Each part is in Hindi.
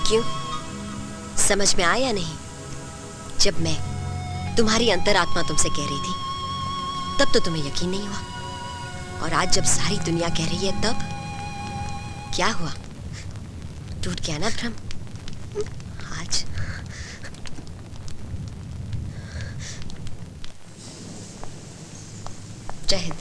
क्यों, समझ में आया नहीं? जब मैं तुम्हारी अंतरात्मा तुमसे कह रही थी तब तो तुम्हें यकीन नहीं हुआ, और आज जब सारी दुनिया कह रही है तब क्या हुआ? टूट गया ना भ्रम? आज जय हिंद।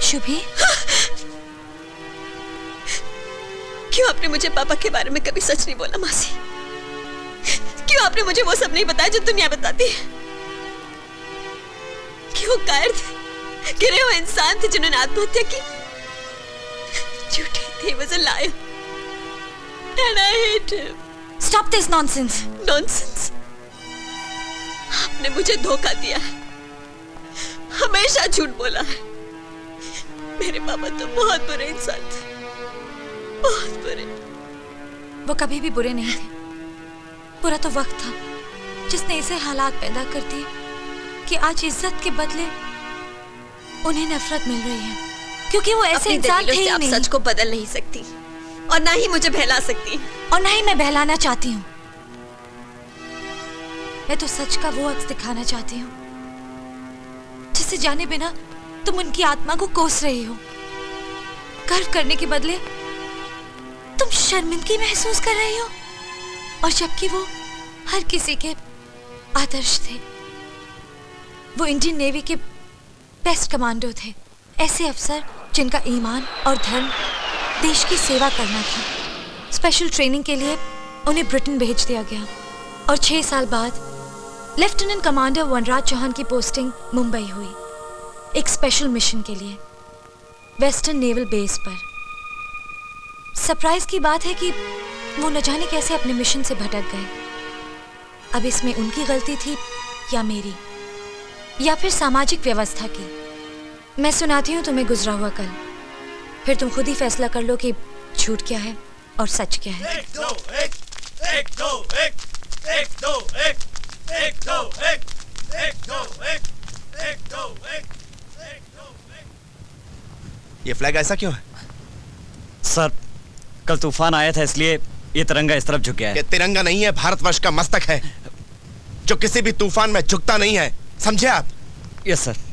शुभी, क्यों आपने मुझे पापा के बारे में कभी सच नहीं बोला मासी? क्यों आपने मुझे वो सब नहीं बताया जो दुनिया बताती है? क्यों कायर थे, गिरे हुए इंसान थे जिन्होंने आत्महत्या की? झूठे थे, was a liar and I hate him. Stop this nonsense. Nonsense? आपने मुझे धोखा दिया है, हमेशा झूठ बोला है। मेरे पापा तो बहुत बुरे इंसान थे, बहुत बुरे। वो कभी भी बुरे नहीं थे। बुरा तो वक्त था जिसने ऐसे हालात पैदा कर दिए कि आज इज्जत के बदले उन्हें नफरत मिल रही है, क्योंकि वो ऐसे इंसान थे ही नहीं। आप सच को बदल नहीं सकती और ना ही मुझे बहला सकती, और ना ही मैं बहलाना चाहती हूँ। मैं तो सच का वो अक्स दिखाना चाहती हूँ जिसे जाने बिना तुम उनकी आत्मा को कोस रही हो। गर्व करने के बदले तुम शर्मिंदगी महसूस कर रही हो, और जबकि वो हर किसी के आदर्श थे। वो इंडियन नेवी के बेस्ट कमांडो थे, ऐसे अफसर जिनका ईमान और धर्म देश की सेवा करना था। स्पेशल ट्रेनिंग के लिए उन्हें ब्रिटेन भेज दिया गया, और 6 साल बाद लेफ्टिनेंट कमांडर वनराज चौहान की पोस्टिंग मुंबई हुई, एक स्पेशल मिशन के लिए वेस्टर्न नेवल बेस पर। सरप्राइज की बात है कि वो न जाने कैसे अपने मिशन से भटक गए। अब इसमें उनकी गलती थी या मेरी, या फिर सामाजिक व्यवस्था की। मैं सुनाती हूँ तुम्हें गुजरा हुआ कल, फिर तुम खुद ही फैसला कर लो कि झूठ क्या है और सच क्या है। एक दो एक, एक दो एक, एक दो एक, एक दो एक, एक दो एक, एक दो एक। ये फ्लैग ऐसा क्यों है? सर, कल तूफान आया था इसलिए ये तिरंगा इस तरफ झुक गया है। ये तिरंगा नहीं है, भारतवर्ष का मस्तक है जो किसी भी तूफान में झुकता नहीं है, समझे आप? Yes sir.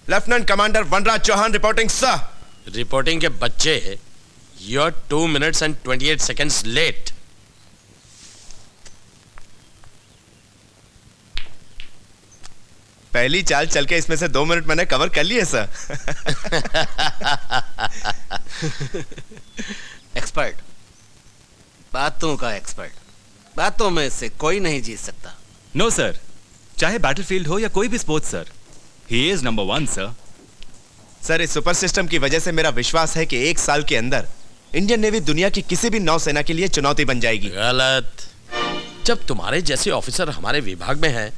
Lieutenant commander Vanraj Chauhan reporting sir. Reporting के बच्चे, you are 2 minutes and 28 seconds late. पहली चाल चल के इसमें से 2 मिनट मैंने कवर कर लिए सर। एक्सपर्ट, बातों का एक्सपर्ट, बातों में से कोई नहीं जीत सकता। नो सर, चाहे बैटलफील्ड हो या कोई भी sports sir, he is number 1 sir. Sir, इस सुपर सिस्टम की वजह से मेरा विश्वास है कि 1 साल के अंदर इंडियन नेवी दुनिया की किसी भी नौसेना के लिए चुनौती बन जाएगी। गलत। जब तुम्हारे जैसे ऑफिसर हमारे विभाग में हैं,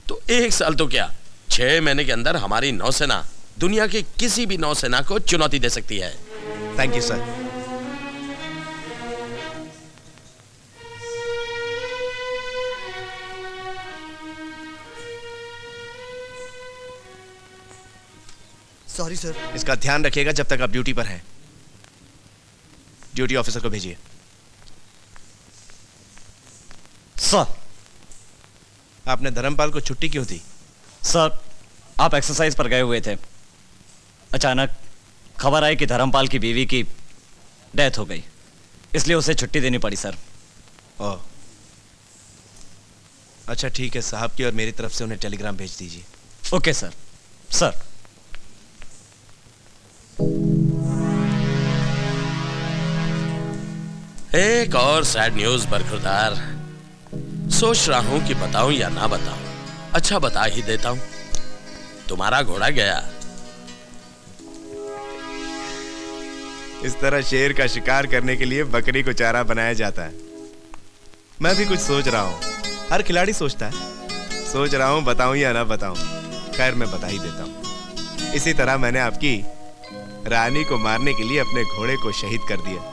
तो 1 साल तो क्या, 6 महीने के अंदर हमारी नौसेना दुनिया की किसी भी नौसेना को चुनौती दे सकती है। Thank you sir. Sorry sir. इसका ध्यान रखिएगा जब तक आप ड्यूटी पर हैं। ड्यूटी ऑफिसर को भेजिए। सर, आपने धर्मपाल को छुट्टी क्यों दी? सर, आप एक्सरसाइज पर गए हुए थे, अचानक खबर आई कि धर्मपाल की बीवी की डेथ हो गई, इसलिए उसे छुट्टी देनी पड़ी सर। ओह, अच्छा ठीक है, साहब की और मेरी तरफ से उन्हें टेलीग्राम भेज दीजिए। Okay sir. सर, एक और सैड न्यूज बरखुरदार। सोच रहा हूं कि बताऊं या ना बताऊं। अच्छा बता ही देता हूं, तुम्हारा घोड़ा गया। इस तरह शेर का शिकार करने के लिए बकरी को चारा बनाया जाता है। मैं भी कुछ सोच रहा हूँ, हर खिलाड़ी सोचता है। सोच रहा हूँ बताऊं या ना बताऊं। खैर मैं बता ही देता हूँ। इसी तरह मैंने आपकी रानी को मारने के लिए अपने घोड़े को शहीद कर दिया।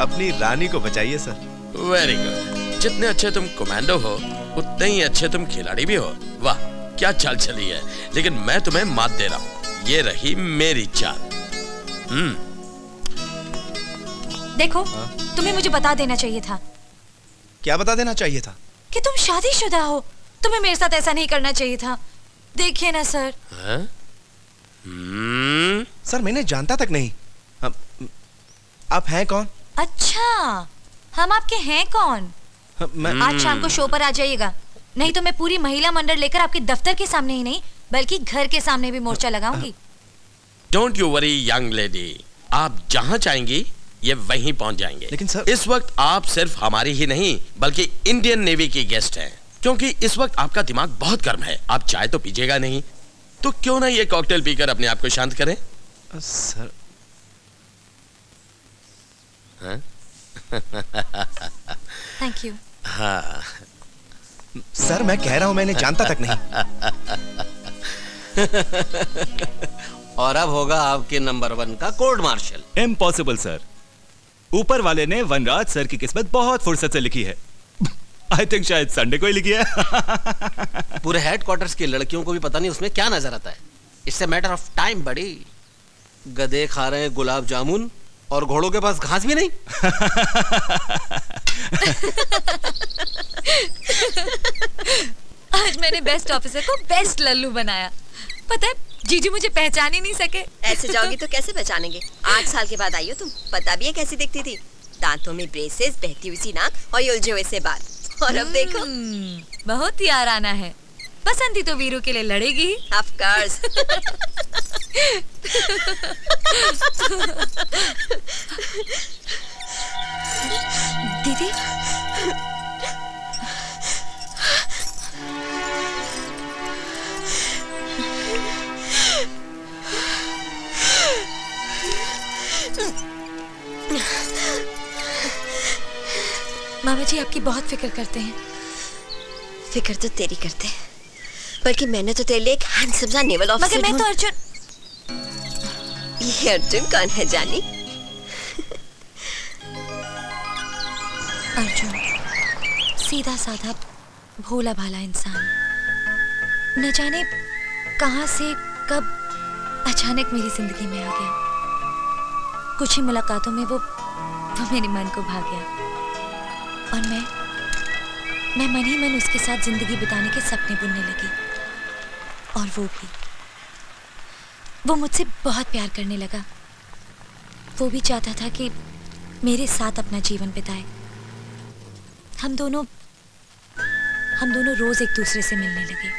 अपनी रानी को बचाइए सर। Very good. जितने अच्छे तुम कमांडो हो उतने ही अच्छे तुम खिलाड़ी भी हो। वाह क्या चाल चली है। लेकिन मैं तुम्हें मात दे रहा हूँ, ये रही मेरी चाल। देखो तुम्हें मुझे बता देना चाहिए था। क्या बता देना चाहिए था? कि तुम शादीशुदा हो। तुम्हें मेरे साथ ऐसा नहीं करना चाहिए था। देखिए ना सर। सर मैंने जानता तक नहीं। आप हैं कौन? अच्छा हम आपके हैं कौन? आज शाम को शो पर आ जाइएगा, नहीं तो मैं पूरी महिला मंडल लेकर आपके दफ्तर के सामने ही नहीं बल्कि घर के सामने भी मोर्चा लगाऊंगी। Don't you worry young lady, आप जहां चाहेंगी ये वहीं पहुंच जाएंगे। लेकिन सर इस वक्त आप सिर्फ हमारी ही नहीं बल्कि इंडियन नेवी की गेस्ट हैं। क्योंकि इस वक्त आपका दिमाग बहुत गर्म है। आप चाय तो पीजिएगा नहीं, तो क्यों ना ये कॉकटेल पीकर अपने आप को शांत करें। Sir thank you. हाँ सर मैं कह रहा हूं मैंने जानता तक नहीं। और अब होगा आपके नंबर 1 का कोर्ट मार्शल। Impossible sir. ऊपर वाले ने वनराज सर की किस्मत बहुत फुर्सत से लिखी है। आई थिंक शायद संडे को ही लिखी है। पूरे हेडक्वार्टर्स की लड़कियों को भी पता नहीं उसमें क्या नजर आता है। It's a matter of time बड़ी। गधे खा रहे हैं गुलाब जामुन और घोड़ों के पास घास भी नहीं। आज मैंने बेस्ट ऑफिसर को बेस्ट लल्लू बनाया। पता है जीजू मुझे पहचान ही नहीं सके। ऐसे जाओगी तो कैसे पहचानेंगे? 8 साल के बाद आई हो तुम। पता भी है कैसी दिखती थी? दांतों में ब्रेसेस, बहती हुई सी नाक और ये उलझे हुए से बाल। और अब देखो बहुत याराना है। पसंद ही तो वीरू के लिए लड़ेगी। Of course. दीदी मामा जी आपकी बहुत फिक्र करते हैं। फिक्र तो तेरी करते हैं, बल्कि मैंने तो तेरे लिए एक हैंडसम सा नेवल ऑफिसर। मगर मैं तो अर्जुन। ये अर्जुन कौन है जानी? अर्जुन सीधा साधा भोला भाला इंसान, न जाने कहां से कब अचानक मेरी जिंदगी में आ गया। कुछ ही मुलाकातों में वो मेरे मन को भा गया और मैं मन ही मन उसके साथ जिंदगी बिताने के सपने बुनने लगी। और वो मुझसे बहुत प्यार करने लगा। वो भी चाहता था कि मेरे साथ अपना जीवन बिताए। हम दोनों रोज एक दूसरे से मिलने लगे।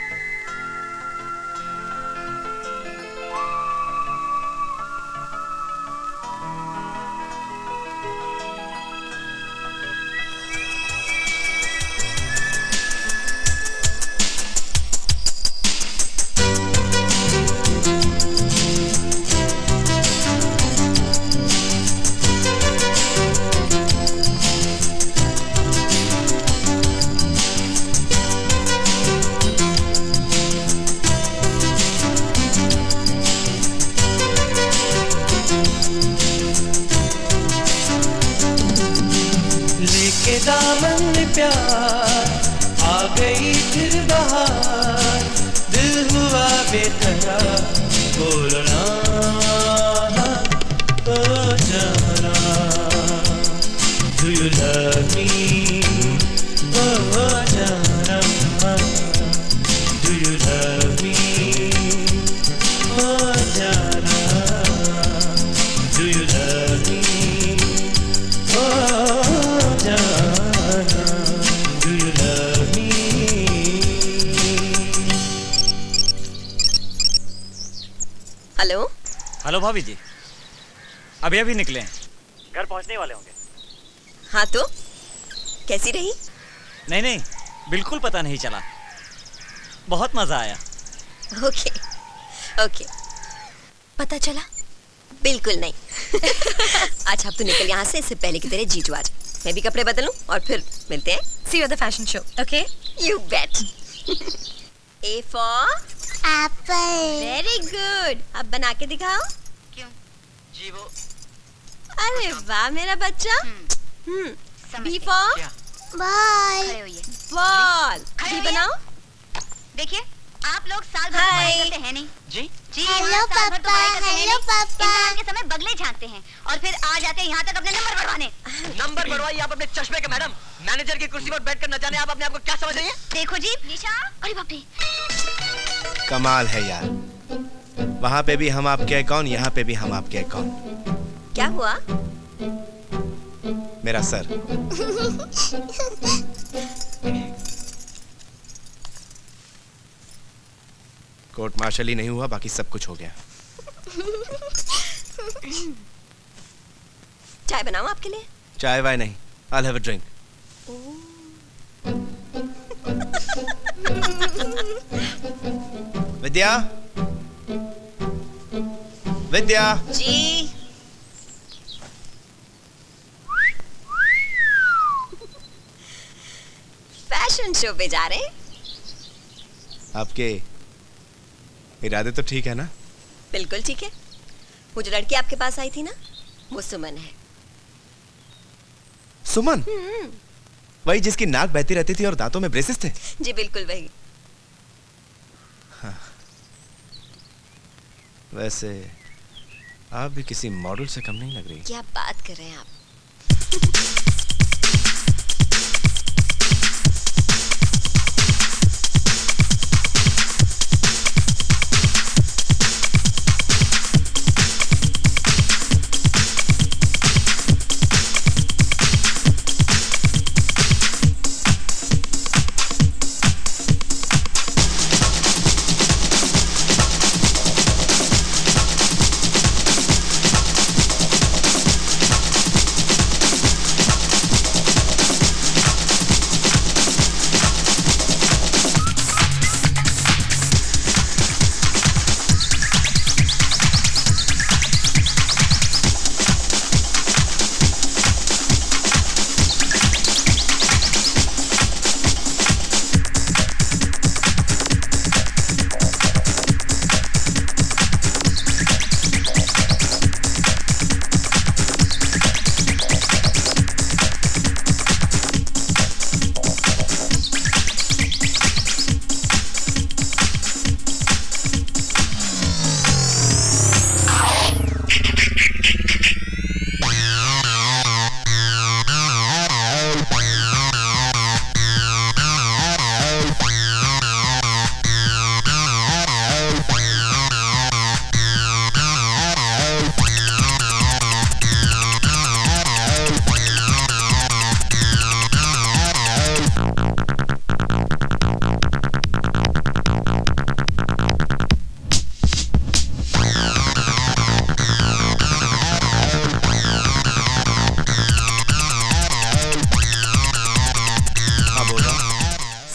हेलो भाभी जी, अभी निकले हैं। घर पहुंचने वाले होंगे। हाँ तो कैसी रही? नहीं नहीं, बिल्कुल पता नहीं चला, बहुत मजा आया। Okay okay. पता चला? बिल्कुल नहीं। अच्छा अब तू निकल यहाँ से, इससे पहले कि तेरे जीजू आ जाए। मैं भी कपड़े बदलूं और फिर मिलते हैं। See you at the fashion show, okay? You bet. A for Apple. very good. अब बना के दिखाओ। क्यों? जी वो अरे वाह मेरा बच्चा। B for bye. खड़े होइए। ball. खड़े B होइए। बनाओ। देखिए आप लोग साल भर Hi. पढ़ाई करते हैं नहीं जी जी Hello, यहाँ साल भर तो पढ़ाई पापा. करते हैं Hello, नहीं। पापा. इम्तिहान के समय बगले झांकते हैं और फिर आ जाते हैं यहाँ तक अपने नंबर बढ़वाने। नंबर बढ़वाइए आप अपने चश्मे के मैडम। मैनेजर की कुर्सी पर बैठकर न जाने आप अपने आप को क्या समझ रही हैं? देखो जी निशा, अरे बाप रे। कमाल है यार, वहां पे भी हम आपके कौन, यहाँ पे भी हम आपके कौन। क्या हुआ? मेरा सर। कोर्ट मार्शल ही नहीं हुआ, बाकी सब कुछ हो गया। चाय बनाऊं आपके लिए? चाय वाय नहीं, I'll have a drink. Vidya, Vidya. जी। फैशन शो पे जा रहे हैं? आपके इरादे तो ठीक है ना? बिल्कुल ठीक है। वो जो लड़की आपके पास आई थी ना, वो सुमन है। सुमन? वही जिसकी नाक बहती रहती थी और दांतों में ब्रेसेस थे? जी बिल्कुल वही। हाँ। वैसे आप भी किसी मॉडल से कम नहीं लग रही। क्या बात कर रहे हैं आप?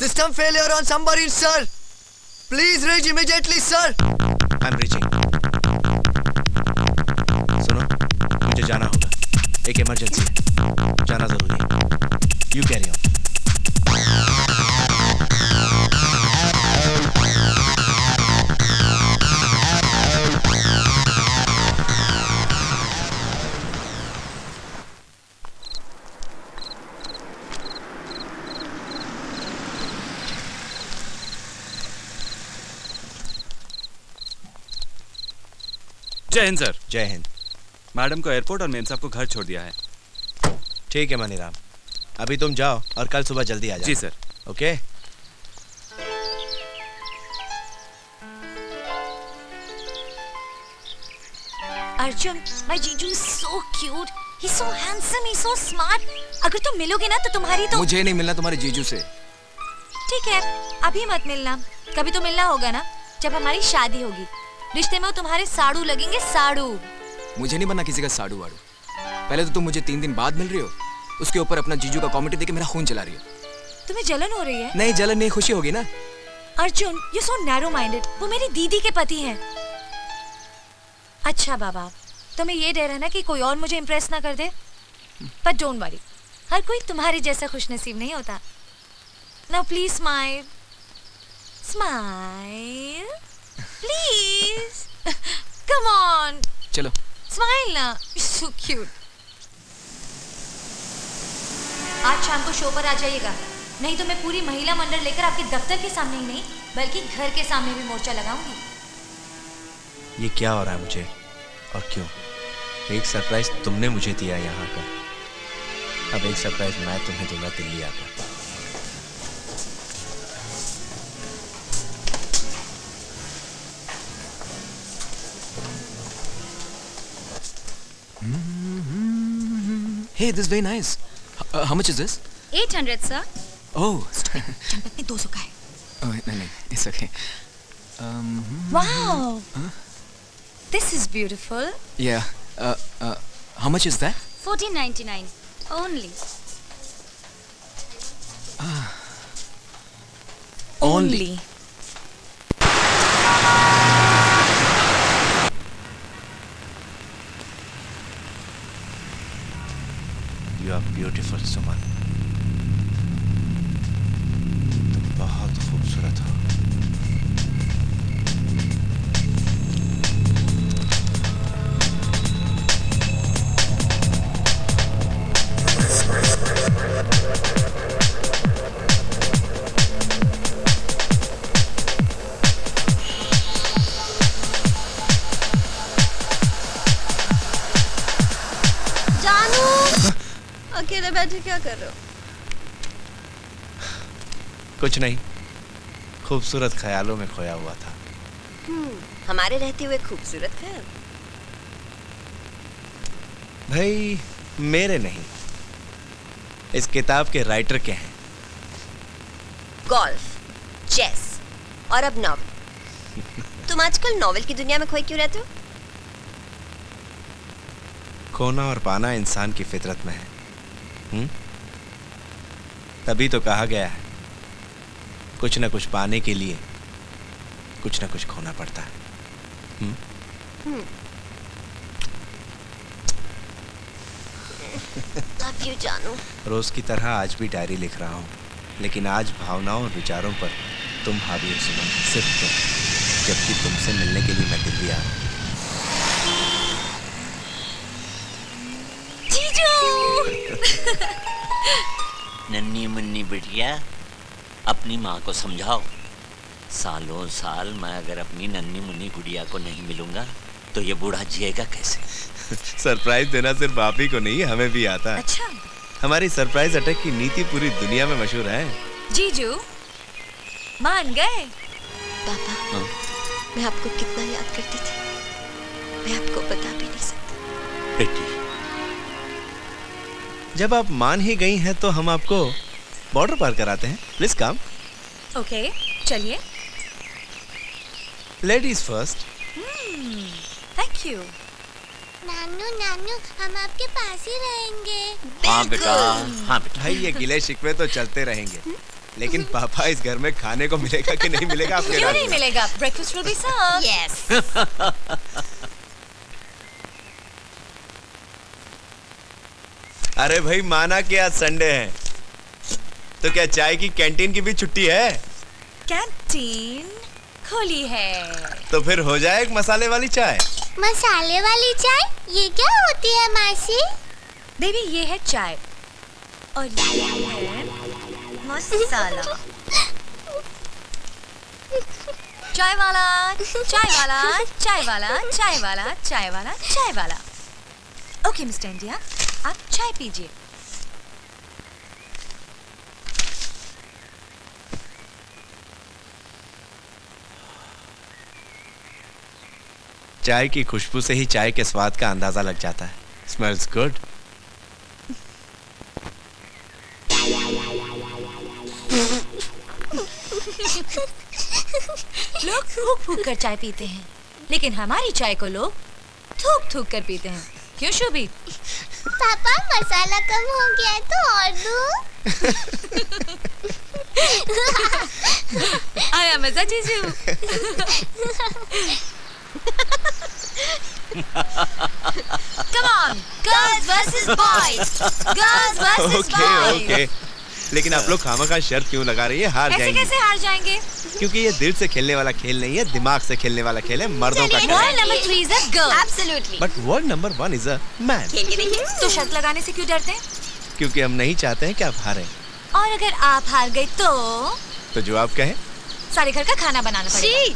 System failure on submarine, sir. Please reach immediately, sir. I'm reaching. सुनो, मुझे जाना होगा। एक इमरजेंसी है, जाना जरूरी है। You carry on. जय हिंद सर। जय हिंद। मैडम को एयरपोर्ट और मेम साहब को घर छोड़ दिया है। ठीक है मनीराम, अभी तुम जाओ और कल सुबह जल्दी आ जाओ। जी सर। ओके। अर्जुन, my जीजू is so cute. He's so handsome. He's so smart. अगर तुम मिलोगे ना तो तुम्हारी तो मुझे नहीं मिलना तुम्हारे जीजू से। ठीक है, अभी मत मिलना। कभी तो मिलना होगा ना, जब हमारी शादी होगी। रिश्ते में वो तुम्हारे साड़ू लगेंगे, साड़ू। मुझे नहीं बनना किसी का साड़ू वाड़ू। पहले तो तुम मुझे 3 दिन बाद मिल रही हो, उसके ऊपर अपना जीजू का कॉमेडी देके मेरा खून चला रही हो। तुम्हें जलन हो रही है? नहीं जलन नहीं, खुशी होगी ना। Arjun, you so narrow minded. वो मेरी दीदी के पति हैं। अच्छा बाबा, तुम्हें ये डर है ना कि कोई और मुझे इम्प्रेस ना कर दे, बट डोंट वरी, हर कोई तुम्हारे जैसा खुशनसीब नहीं होता। Now please smile, smile please, come on, चलो स्माइल ना, सो क्यूट। आज शाम को शो पर आ जाइएगा, नहीं तो मैं पूरी महिला मंडल लेकर आपके दफ्तर के सामने ही नहीं बल्कि घर के सामने भी मोर्चा लगाऊंगी। ये क्या हो रहा है मुझे और क्यों? एक सरप्राइज तुमने मुझे दिया यहाँ का, अब एक सरप्राइज मैं तुम्हें दूंगा दिल्ली आकर। Hey, this is very nice. How much is this? 800 sir. Oh. Champak में 200 का है। Oh, नहीं, it's okay. Wow. This is beautiful. Yeah. How much is that? 14.99 only. Only. You are beautiful, Suman. तुम बहुत खूबसूरत हो। अकेले बैठे क्या कर रहे हो? कुछ नहीं, खूबसूरत ख्यालों में खोया हुआ था। हमारे रहते हुए खूबसूरत ख्याल? भाई मेरे नहीं, इस किताब के राइटर के हैं। गोल्फ, चेस और अब नॉवल। तुम आजकल नॉवल की दुनिया में खोए क्यों रहते हो? खोना और पाना इंसान की फितरत में है। तभी तो कहा गया है, कुछ न कुछ पाने के लिए कुछ न कुछ खोना पड़ता है। लव यू जानू। रोज की तरह आज भी डायरी लिख रहा हूँ, लेकिन आज भावनाओं और विचारों पर तुम हावी हो सुमन, सिर्फ तुम, जबकि तुमसे मिलने के लिए मैं दिल्ली आ रहा हूँ। नन्ही मुन्नी बिटिया, अपनी माँ को समझाओ। सालों साल मैं अगर अपनी नन्ही मुन्नी गुड़िया को नहीं मिलूंगा तो ये बूढ़ा जिएगा कैसे? सरप्राइज देना सिर्फ आप ही को नहीं, हमें भी आता है। अच्छा। हमारी सरप्राइज अटैक की नीति पूरी दुनिया में मशहूर है। जीजू मान गए? पापा, मैं आपको कितना याद करती थी, मैं आपको बता भी नहीं सकती। बेटी, जब आप मान ही गई हैं तो हम आपको बॉर्डर पार कराते हैं। Please come. ओके, चलिए। Ladies first. Thank you. नानू नानू, हम आपके पास ही रहेंगे। हाँ बेटा, हाँ बेटा। भाई ये गिले शिकवे तो चलते रहेंगे, लेकिन पापा इस घर में खाने को मिलेगा कि नहीं मिलेगा आपके? क्यों नहीं मिलेगा? Breakfast will be served. Yes. अरे भाई माना कि आज संडे है, तो क्या चाय की कैंटीन की भी छुट्टी है? कैंटीन खुली है। तो फिर हो जाए एक मसाले वाली चाय। मसाले वाली चाय? ये क्या होती है मासी? बेबी ये है चाय और ये है मसाला। चाय वाला, चाय वाला, चाय वाला, चाय वाला, चाय वाला, चाय वाला। ओके मिस्टर इंडिया, आप चाय पीजिए। चाय की खुशबू से ही चाय के स्वाद का अंदाजा लग जाता है। Smells good. लोग फूक फूक कर चाय पीते हैं, लेकिन हमारी चाय को लोग थूक थूक कर पीते हैं। क्यों शोभी? पापा मसाला कम हो गया है तो और दूं? आया मजा जीजू? Come on, girls versus boys. Girls versus okay boys. Okay, लेकिन आप लोग खामखा शर्त क्यों लगा रही है? हार ऐसे जाएंगे। कैसे हार जाएंगे? क्योंकि ये दिल से खेलने वाला खेल नहीं है, दिमाग से खेलने वाला खेल है, मर्दों का खेल Rule है। number 3 is a girl. Absolutely. But word number 1 is a man. खेल के देखिए। तो शर्त लगाने से क्यों डरते हैं? क्योंकि हम नहीं चाहते हैं कि आप हारें। और अगर आप हार गए तो तो जो आप कहें। सारे घर का खाना बनाना पड़ेगा। She,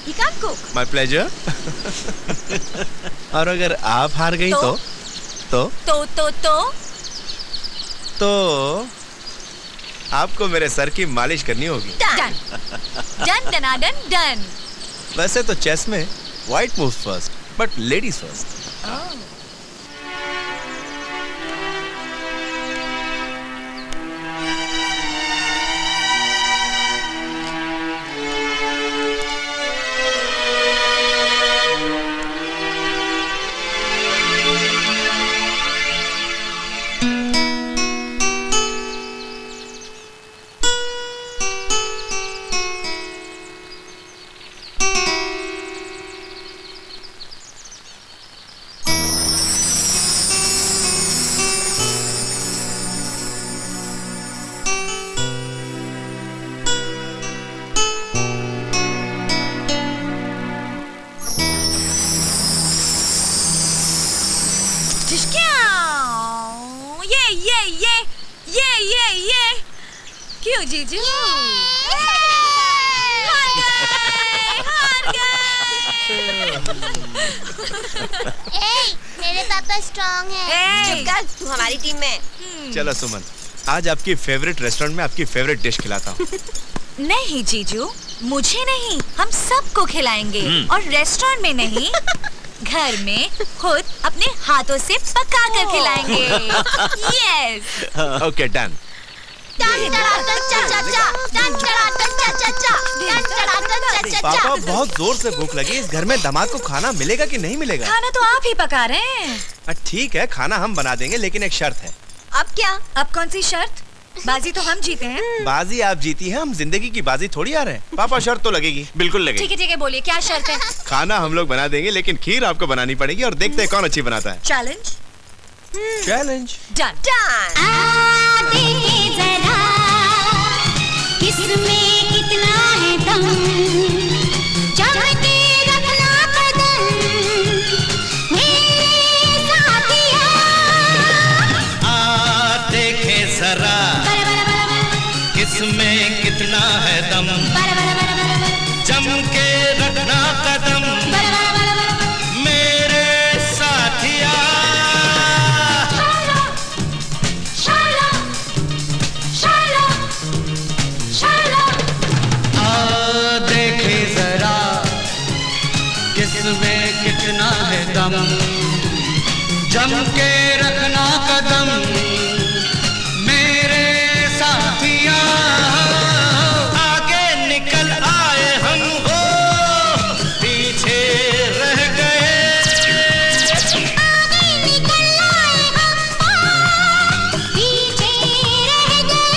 he can't cook. My pleasure. और अगर आप हार गई तो? तो आपको मेरे सर की मालिश करनी होगी। डन डन डनाडन डन। वैसे तो चेस में white moves first, but ladies first. ये क्यों जीजू? हार गए। मेरे पापा स्ट्रांग है। चुप कर, तू हमारी टीम में। चलो सुमन, आज आपकी फेवरेट रेस्टोरेंट में आपकी फेवरेट डिश खिलाता हूँ। नहीं जीजू, मुझे नहीं, हम सबको खिलाएंगे। और रेस्टोरेंट में नहीं, घर में खुद अपने हाथों से पका कर खिलाएंगे। यस। Okay done. पापा बहुत जोर से भूख लगी, इस घर में दामाद को खाना मिलेगा कि नहीं मिलेगा? खाना तो आप ही पका रहे हैं। ठीक है, खाना हम बना देंगे, लेकिन एक शर्त है। अब क्या? अब कौन सी शर्त? बाजी तो हम जीते हैं। बाजी आप जीती हैं, हम जिंदगी की बाजी थोड़ी आ रहे हैं। पापा शर्त तो लगेगी। बिल्कुल लगेगी। ठीक है बोलिए, क्या शर्त है? खाना हम लोग बना देंगे, लेकिन खीर आपको बनानी पड़ेगी, और देखते हैं कौन अच्छी बनाता है। चैलेंज। Challenge done. किसमें कितना है दम, जम के रखना कदम, मेरे साथिया। आ देखे जरा किसमें कितना है दम, जम के रखना कदम, मेरे साथिया। आ देखे जरा किसमें कितना है दम, जम के रखना कदम, मेरे साथिया। आगे निकल आए हम हो, पीछे रह गए। आगे निकल आए हम हो, पीछे रह गए।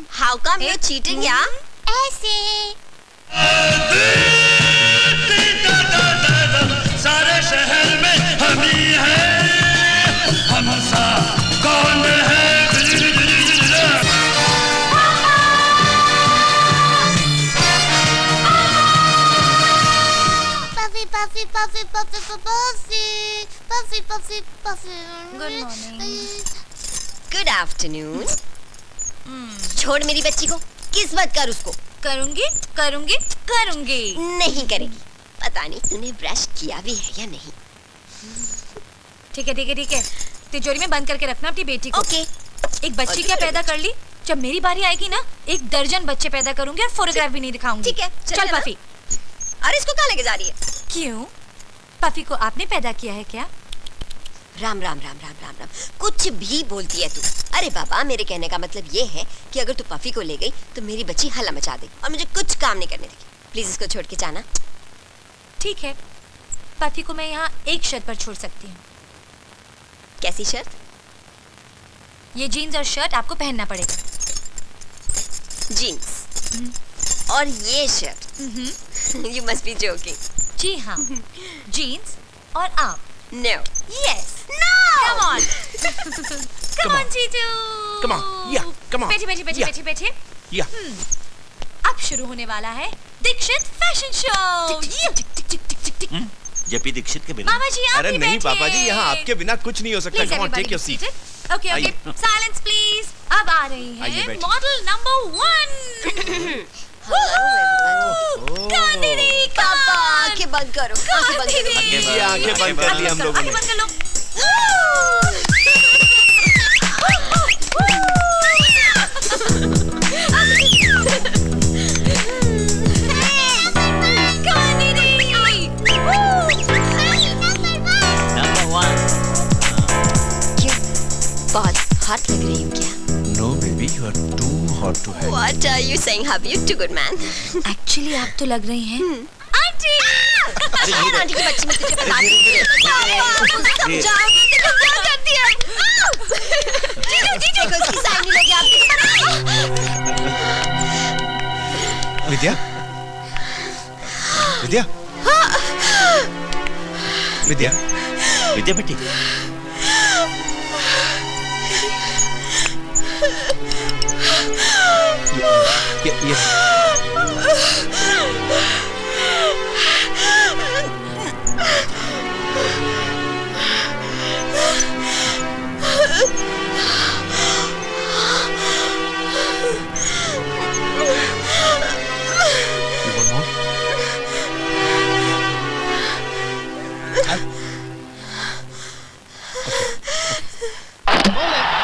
How come you're cheating, yeah? ऐसे सारे शहर में हम ही हैं, हम सा कौन है? Puffy, puffy, puffy, puffy, puffy, puffy, puffy, puffy. Good morning. Good afternoon. छोड़ मेरी बच्ची को, किस बात कर उसको? करूंगी करूंगी करूंगी। नहीं करेगी। पता नहीं तूने ब्रश किया भी है या नहीं। ठीक है ठीक है ठीक है, तिजोरी में बंद करके रखना अपनी बेटी को। ओके। एक बच्ची क्या पैदा कर ली, जब मेरी बारी आएगी ना 1 दर्जन बच्चे पैदा करूंगी और फोटोग्राफ भी नहीं दिखाऊंगी। ठीक है, चल पफी। अरे इसको कहाँ लेके जा रही है? क्यों? पफी को आपने पैदा किया है क्या? राम राम राम राम राम राम, कुछ भी बोलती है तू। अरे बाबा, मेरे कहने का मतलब ये है कि अगर तू पफी को ले गई तो मेरी बच्ची हल्ला मचा देगी और मुझे कुछ काम नहीं करने देगी। प्लीज इसको छोड़ के जाना। ठीक है, पफी को मैं यहाँ एक शर्त पर छोड़ सकती हूँ। कैसी शर्त? ये जीन्स और शर्ट आपको पहनना पड़ेगा। जीन्स और ये shirt? You must be joking. जी हाँ, जीन्स और आप। No. Yes. No. Come on. Come on, जीजू. Come on. Yeah. Come on. बैठे बैठे बैठे बैठे बैठे। Yeah. अब शुरू होने वाला है Dikshit fashion show. JP Dikshit के बिना? मामा जी आप अरे भी नहीं बैठिए। पापा जी, यहाँ आपके बिना कुछ नहीं हो सकता। Please, Come on, everybody take your be seat. seated. Okay, okay. Silence, please. अब आ रही आइए, है बैठिए। Model number 1। कांदिनी, पापा, आंखें बंद करो। आंखें बंद करो। ये आंखें बंद कर ली हम लोगों ने। आंखें बंद कर लो। बहुत हॉट लग रही हूँ क्या? No, baby, you are too hot to handle. What are you saying, hubby? You're too good man. Actually, आप तो लग रही हैं आंटी। अरे ये आंटी की बच्ची में तुझे बता रही हूँ। समझाओ, देखो क्या करती है। जीजू जीजू को इसकी साइन नहीं लगी आपकी। विद्या, विद्या, विद्या, विद्या बेटी,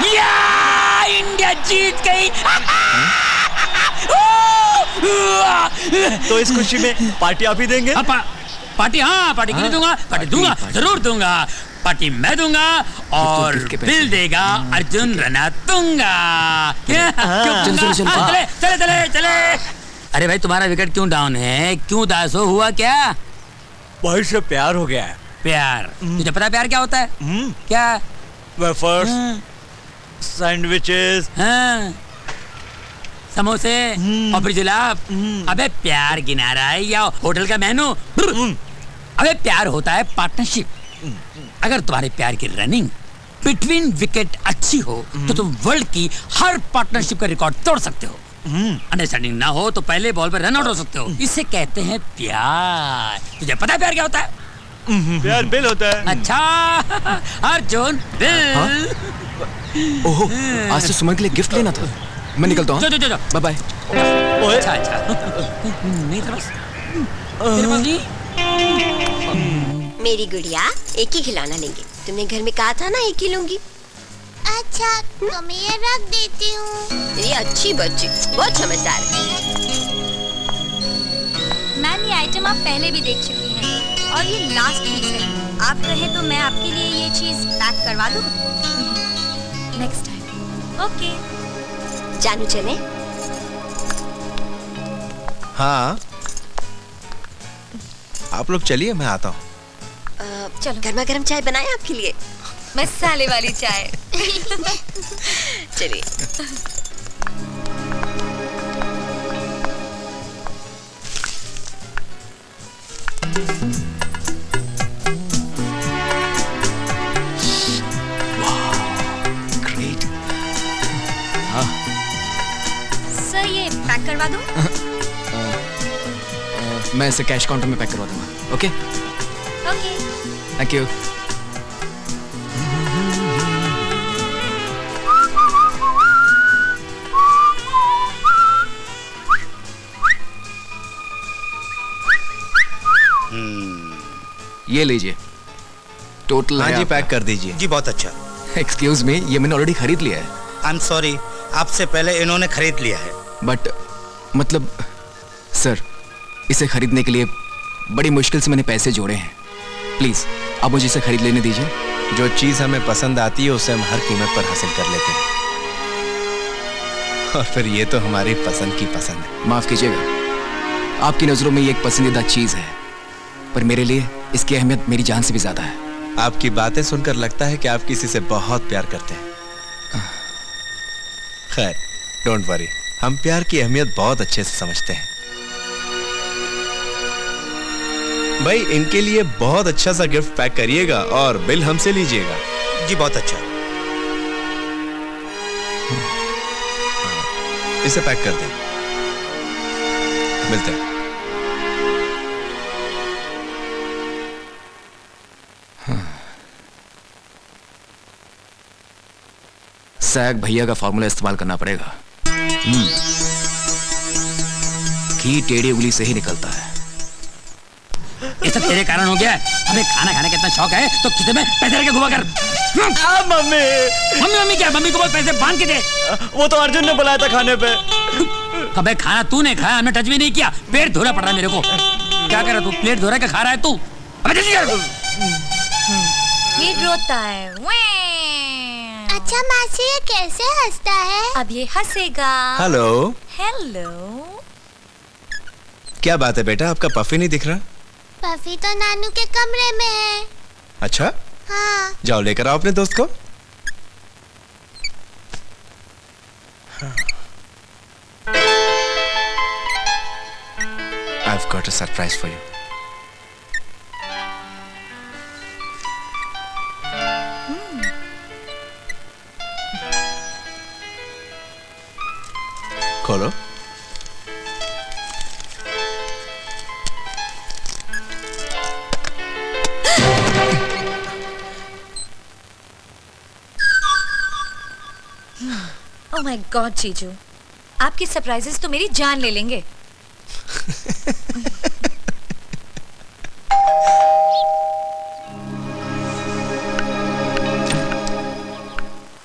ये इंडिया जीत गई। तो इस खुशी में पार्टी आप ही देंगे? पार्टी, हाँ पार्टी क्यों दूंगा, पार्टी दूंगा, जरूर दूंगा। पार्टी मैं दूंगा और बिल देगा अर्जुन रनातुंगा। चले चले चले। अरे भाई तुम्हारा विकेट क्यों डाउन है, क्यों उदास हो, हुआ क्या? भाई से प्यार हो गया है। प्यार? तुझे पता है प्यार क्या होता है? क्या? वेफर्स, सैंडविचेस, हाँ, समोसे और फिर जुलाब। अबे प्यार गिना रहा है या होटल का मेनू? अबे प्यार होता है पार्टनरशिप। अगर तुम्हारे प्यार की रनिंग बिटवीन विकेट अच्छी हो तो तुम वर्ल्ड की हर पार्टनरशिप का रिकॉर्ड तोड़ सकते हो। अंडरस्टैंडिंग ना हो तो पहले बॉल पर रन आउट हो सकते हो। इसे कहते हैं प्यार। तुझे पता है प्यार क्या होता है? प्यार बिल होता है। अच्छा अर्जुन बिल। ओहो, आज से सुमन के लिए गिफ्ट लेना था। मैं निकलता हूँ। जो बाय बाय। अच्छा अच्छा नहीं था बस। मेरी गुड़िया, एक ही खिलौना लेंगे। तुमने घर में कहा था ना एक ही लूंगी। अच्छा, तो मैं ये रख देती हूँ। ये अच्छी बच्ची, बहुत समझदार है। मैम, ये आइटम आप पहले भी देख चुकी हैं और ये लास्ट पीस है। आप कहें तो मैं आपके लिए ये चीज पैक करवा दूँ? Next time. ओके। जानू चले? हाँ, आप लोग चलिए, मैं आता हूँ। चलो, गर्मा गर्म चाय बनाए आपके लिए। मसाले वाली चाय। चलिए। सर ये पैक करवा दूं? मैं इसे कैश काउंटर में पैक करवा दूंगा। Okay okay. Thank you. ये लीजिए टोटल। हाँ जी, पैक कर दीजिए। जी बहुत अच्छा। एक्सक्यूज मी, ये मैंने ऑलरेडी खरीद लिया है। आई एम सॉरी, आपसे पहले इन्होंने खरीद लिया है। बट मतलब सर, इसे खरीदने के लिए बड़ी मुश्किल से मैंने पैसे जोड़े हैं। प्लीज आप मुझे इसे खरीद लेने दीजिए। जो चीज हमें पसंद आती है उसे हम हर कीमत पर हासिल कर लेते हैं, और फिर ये तो हमारी पसंद की पसंद है। माफ कीजिएगा, आपकी नजरों में ये एक पसंदीदा चीज है, पर मेरे लिए इसकी अहमियत मेरी जान से भी ज्यादा है। आपकी बातें सुनकर लगता है कि आप किसी से बहुत प्यार करते हैं। खैर, डोंट वरी, हम प्यार की अहमियत बहुत अच्छे से समझते हैं। भाई, इनके लिए बहुत अच्छा सा गिफ्ट पैक करिएगा और बिल हमसे लीजिएगा। जी बहुत अच्छा। इसे पैक कर दें, मिलते हैं। सैग भैया का फॉर्मूला इस्तेमाल करना पड़ेगा। घी टेढ़ी उंगली से ही निकलता है। ये सब तेरे कारण हो गया है। हमें खाना खाने का इतना शौक है तो किसी में पैसे लेके घुमा कर। मम्मी मम्मी क्या? मम्मी को बोल पैसे बांध के दे। वो तो अर्जुन ने बुलाया था खाने पे। कभी खाना तूने खाया, हमने टच भी नहीं किया। पेट धोना पड़ रहा है मेरे को। क्या कर रहा तू? प्लेट धो रहा है, खा रहा है तू? अबे जल्दी कर। ये रोता है। अच्छा मासी, ये कैसे हंसता है? अब ये हंसेगा। हेलो। हेलो। क्या बात है बेटा, आपका पफी नहीं दिख रहा? पफी तो नानू के कमरे में है। अच्छा, हाँ। जाओ लेकर आओ अपने दोस्त को। I've got a surprise for you. खोलो। ओह माय गॉड जीजू, आपके सरप्राइजेस तो मेरी जान ले लेंगे।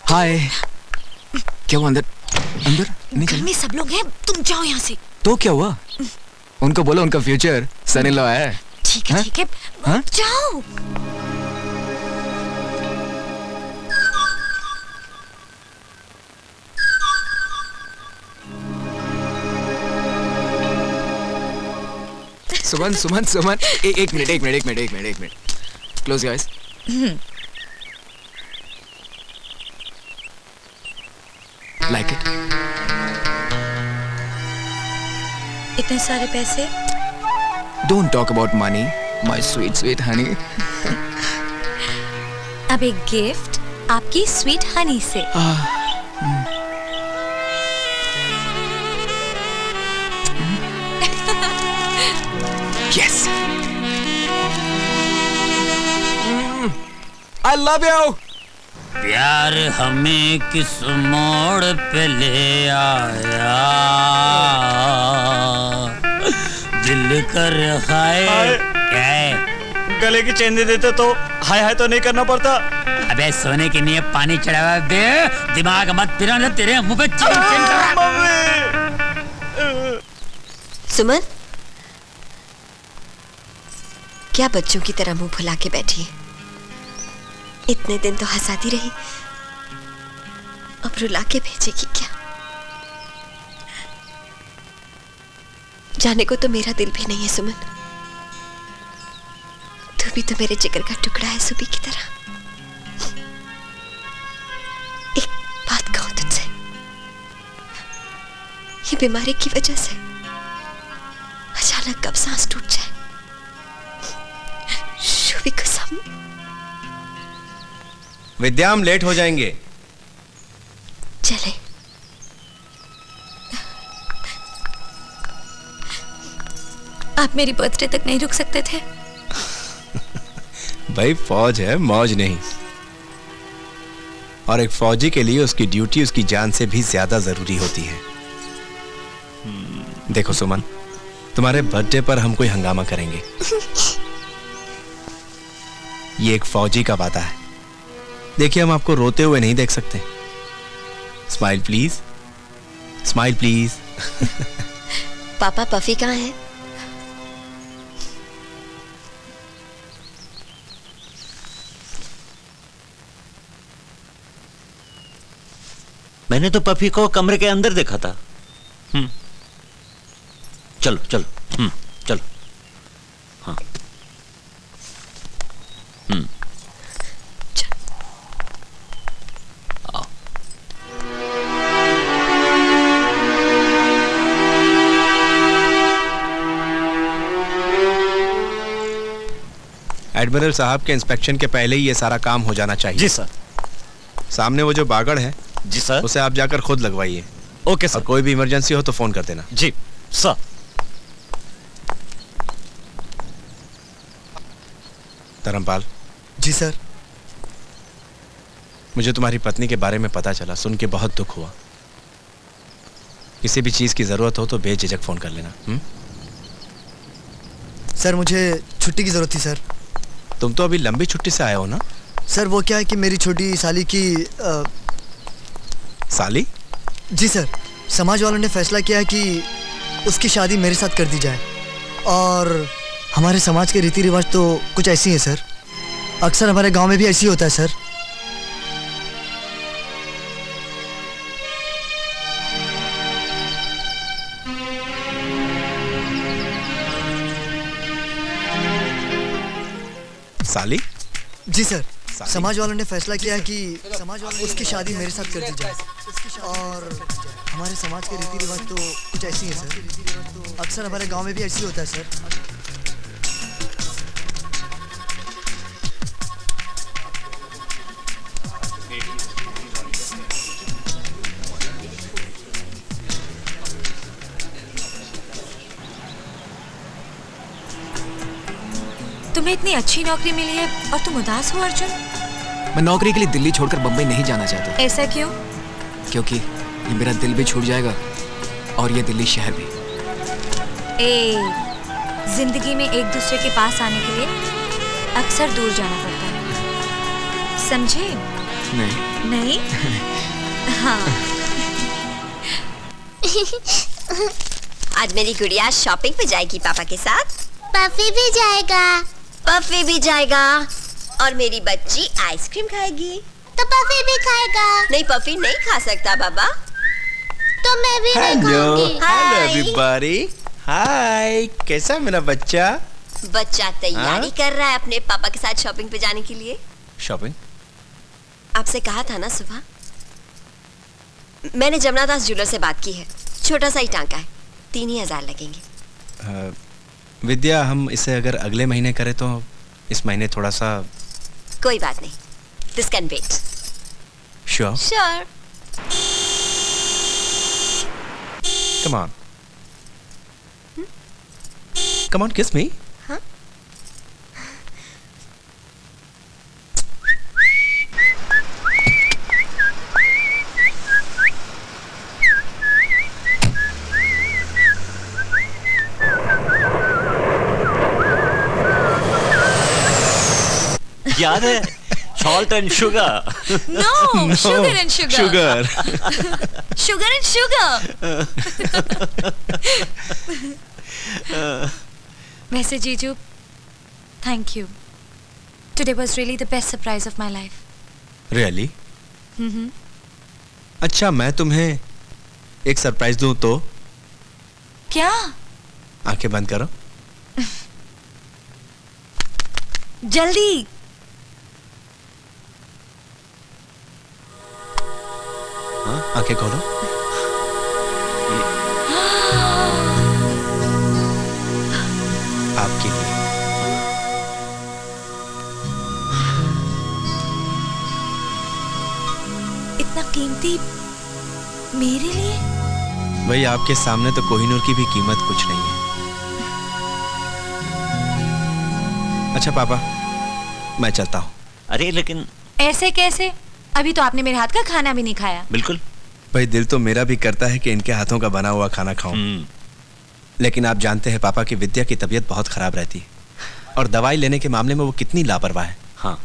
हाय। क्या हुआ? अंदर अंदर नहीं घर में सब लोग हैं, तुम जाओ यहाँ से। तो क्या हुआ? उनको बोलो उनका फ्यूचर सन इन लॉ है। ठीक है ठीक है, हाँ? जाओ। सुमन सुमन सुमन, एक minute. Close your eyes. Like it? इतने सारे पैसे? Don't talk about money my sweet sweet Honey. अब एक गिफ्ट आपकी स्वीट हनी से। Yes. I love you. प्यार हमें किस मोड़ पे ले आया, दिल कर हाय। क्या है? गले की चेन दे देते तो हाय हाय तो नहीं करना पड़ता। अबे सोने के लिए पानी चढ़ावा दे, दिमाग मत फिराना, तेरे मुंह पे चेन सुमन, क्या बच्चों की तरह मुंह फुला के बैठी है? इतने दिन तो हंसाती रही, अब रुला के भेजेगी क्या? जाने को तो मेरा दिल भी नहीं है सुमन, तू भी तो मेरे जिगर का टुकड़ा है सुबी की तरह। एक बात कहूं तुझसे, ये बीमारी की वजह से अचानक कब सांस टूट जाए, शुभी कसम। विद्या, हम लेट हो जाएंगे। चले। आप मेरी बर्थडे तक नहीं रुक सकते थे? भाई फौज है, मौज नहीं। और एक फौजी के लिए उसकी ड्यूटी उसकी जान से भी ज्यादा जरूरी होती है। देखो सुमन, तुम्हारे बर्थडे पर हम कोई हंगामा करेंगे। ये एक फौजी का वादा है। देखिए, हम आपको रोते हुए नहीं देख सकते। Smile please, smile please. पापा, पफी कहाँ है? मैंने तो पफी को कमरे के अंदर देखा था। चलो चलो, चलो। हाँ। आओ। एडमिरल साहब के इंस्पेक्शन के पहले ही ये सारा काम हो जाना चाहिए। जी सर। सामने वो जो बागड़ है, जी सर, उसे आप जाकर खुद लगवाइए। Okay sir. और कोई भी इमरजेंसी हो तो फोन कर देना। जी सर। धर्मपाल। जी सर। मुझे तुम्हारी पत्नी के बारे में पता चला, सुन के बहुत दुख हुआ। किसी भी चीज की जरूरत हो तो बेझिझक फोन कर लेना। सर, मुझे छुट्टी की जरूरत थी सर। तुम तो अभी लंबी छुट्टी से आए हो ना? सर, वो क्या है कि मेरी छोटी साली की साली? जी सर, समाज वालों ने फैसला किया है कि उसकी शादी मेरे साथ कर दी जाए। और हमारे समाज के रीति रिवाज तो कुछ ऐसी हैं सर। अक्सर हमारे गांव में भी ऐसी होता है सर। साली? जी सर, समाज वालों ने फैसला किया है कि समाज वालों उसकी शादी मेरे साथ कर दी जाए। और हमारे समाज के रीति रिवाज तो कुछ ऐसी हैं सर। अक्सर हमारे गांव में भी ऐसी होता है सर। तुम्हें इतनी अच्छी नौकरी मिली है और तुम उदास हो अर्जुन? मैं नौकरी के लिए दिल्ली छोड़कर बम्बई नहीं जाना चाहता। ऐसा क्यों? क्योंकि ये मेरा दिल भी छूट जाएगा और ये दिल्ली शहर भी। जिंदगी में एक दूसरे के पास आने के लिए अक्सर दूर जाना पड़ता है, समझे? नहीं। नहीं? हाँ। आज मेरी गुड़िया शॉपिंग पे जाएगी पापा के साथ। पफी भी जाएगा। पफी भी जाएगा। और मेरी बच्ची आइसक्रीम खाएगी। तो पफी भी खाएगा। नहीं, पफी नहीं खा सकता बाबा। तो मैं भी नहीं खाऊंगी। Hello everybody. हाय, कैसा मेरा बच्चा? बच्चा तैयारी कर रहा है अपने पापा के साथ शॉपिंग पे जाने के लिए। शॉपिंग? आपसे कहा था ना सुबह। मैंने जमुना दास ज्वेलर से बात की है। छोटा सा ही टांका है, 3,000 लगेंगे। विद्या, हम इसे अगर अगले महीने करें तो इस महीने थोड़ा सा। कोई बात नहीं, this can wait. Sure? Sure. Come on, come on, kiss me. हाँ? याद है? Salt and sugar. No, sugar and sugar. Sugar. Sugar and sugar. वैसे जीजू, thank you. Today was really the best surprise of my life. Really? अच्छा, मैं तुम्हें एक सरप्राइज दूं तो? क्या? आंखें बंद करो। जल्दी। हाँ, आंखें खोलो। आपके लिए। इतना कीमती मेरे लिए? भाई, आपके सामने तो कोहिनूर की भी कीमत कुछ नहीं है। अच्छा पापा, मैं चलता हूँ। अरे लेकिन ऐसे कैसे? अभी तो आपने मेरे हाथ का खाना भी नहीं खाया। बिल्कुल। भाई दिल तो मेरा भी करता है कि इनके हाथों का बना हुआ खाना खाऊं, लेकिन आप जानते हैं पापा की विद्या की तबीयत बहुत खराब रहती है और दवाई लेने के मामले में वो कितनी लापरवाह है। हाँ,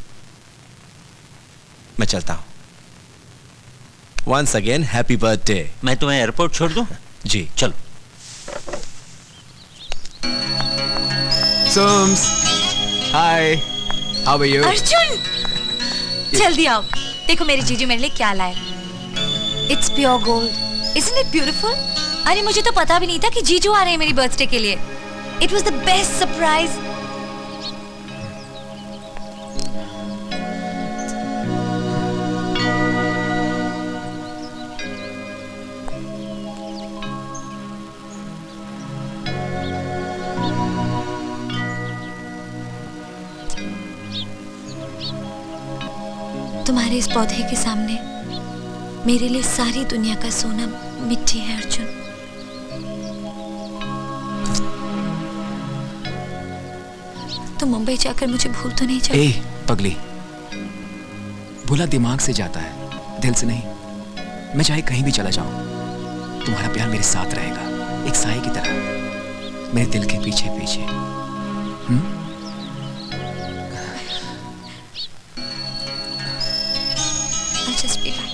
मैं चलता हूँ। Once again happy birthday. मैं तुम्हें एयरपोर्ट छोड़ दूं? जी चलो। Soms, hi, how are you? Arjun, जल्दी आओ, देखो मेरे जीजू मेरे लिए क्या लाए। It's pure gold, isn't it beautiful? अरे मुझे तो पता भी नहीं था कि जीजू आ रहे हैं मेरी बर्थडे के लिए। It was the best surprise. तुम्हारे इस पौधे के सामने मेरे लिए सारी दुनिया का सोना मिट्टी है अर्जुन। तुम मुंबई जाकर मुझे भूल तो नहीं जाओगे? ए पगली, भूला दिमाग से जाता है, दिल से नहीं। मैं चाहे कहीं भी चला जाऊं, तुम्हारा प्यार मेरे साथ रहेगा, एक साए की तरह, मेरे दिल के पीछे पीछे। Just be back.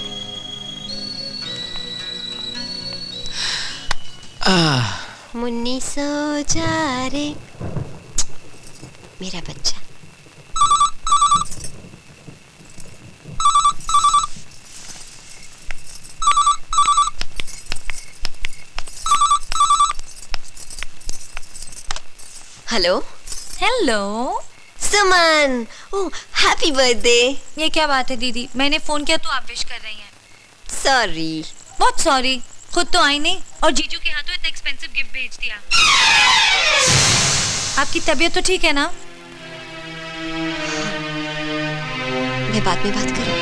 मुन्नी सो जा रे मेरा बच्चा। हेलो हेलो सुमन, ओह हैप्पी बर्थडे। ये क्या बात है दीदी, मैंने फोन किया तो आप विश कर रही हैं। सॉरी। बहुत सॉरी, खुद तो आई नहीं और जीजू के हाथों इतना एक्सपेंसिव गिफ्ट भेज दिया। आपकी तबीयत तो ठीक है ना? मैं बाद में बात करूं।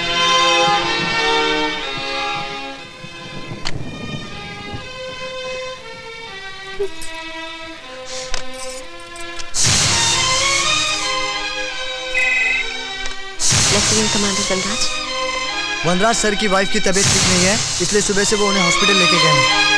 लेफ्टिनेंट कमांडर वनराज। वनराज सर की वाइफ की तबीयत ठीक नहीं है, इसलिए सुबह से वो उन्हें हॉस्पिटल लेके गए हैं।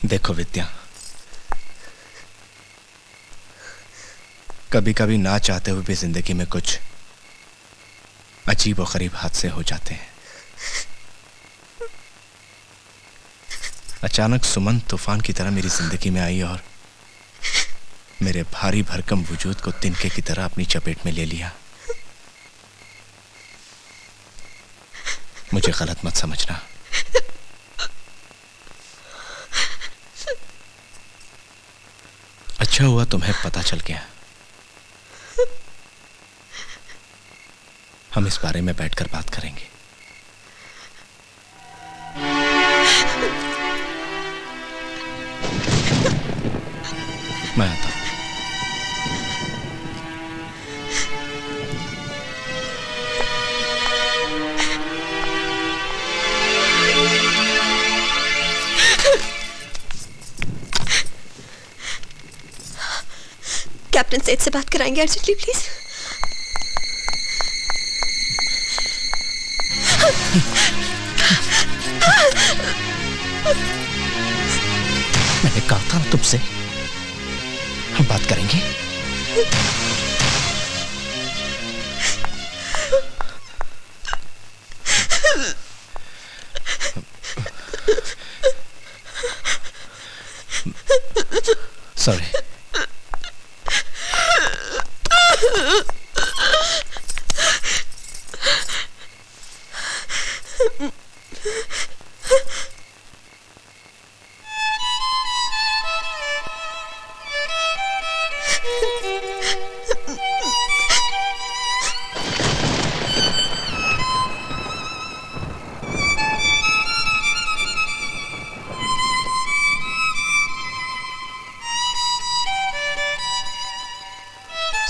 देखो विद्या, कभी कभी ना चाहते हुए भी जिंदगी में कुछ अजीब और गरीब हादसे हो जाते हैं। अचानक सुमन तूफान की तरह मेरी जिंदगी में आई और मेरे भारी भरकम वजूद को तिनके की तरह अपनी चपेट में ले लिया। मुझे गलत मत समझना। अच्छा हुआ तुम्हें पता चल गया। हम इस बारे में बैठकर बात करेंगे। मैं आता हूं। कैप्टन सेठ से बात कराएंगे अर्जेंटली प्लीज। मैंने कहा था ना तुमसे, हम बात करेंगे। Sorry.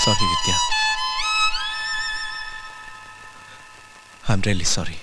Sorry, Vidya. I'm really sorry.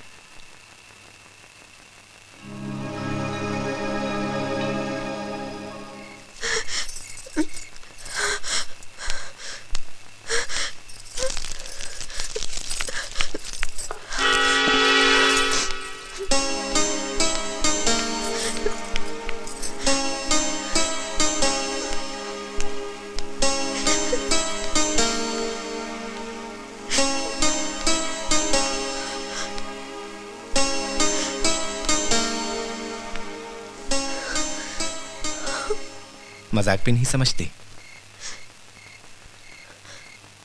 मजाक भी नहीं समझती।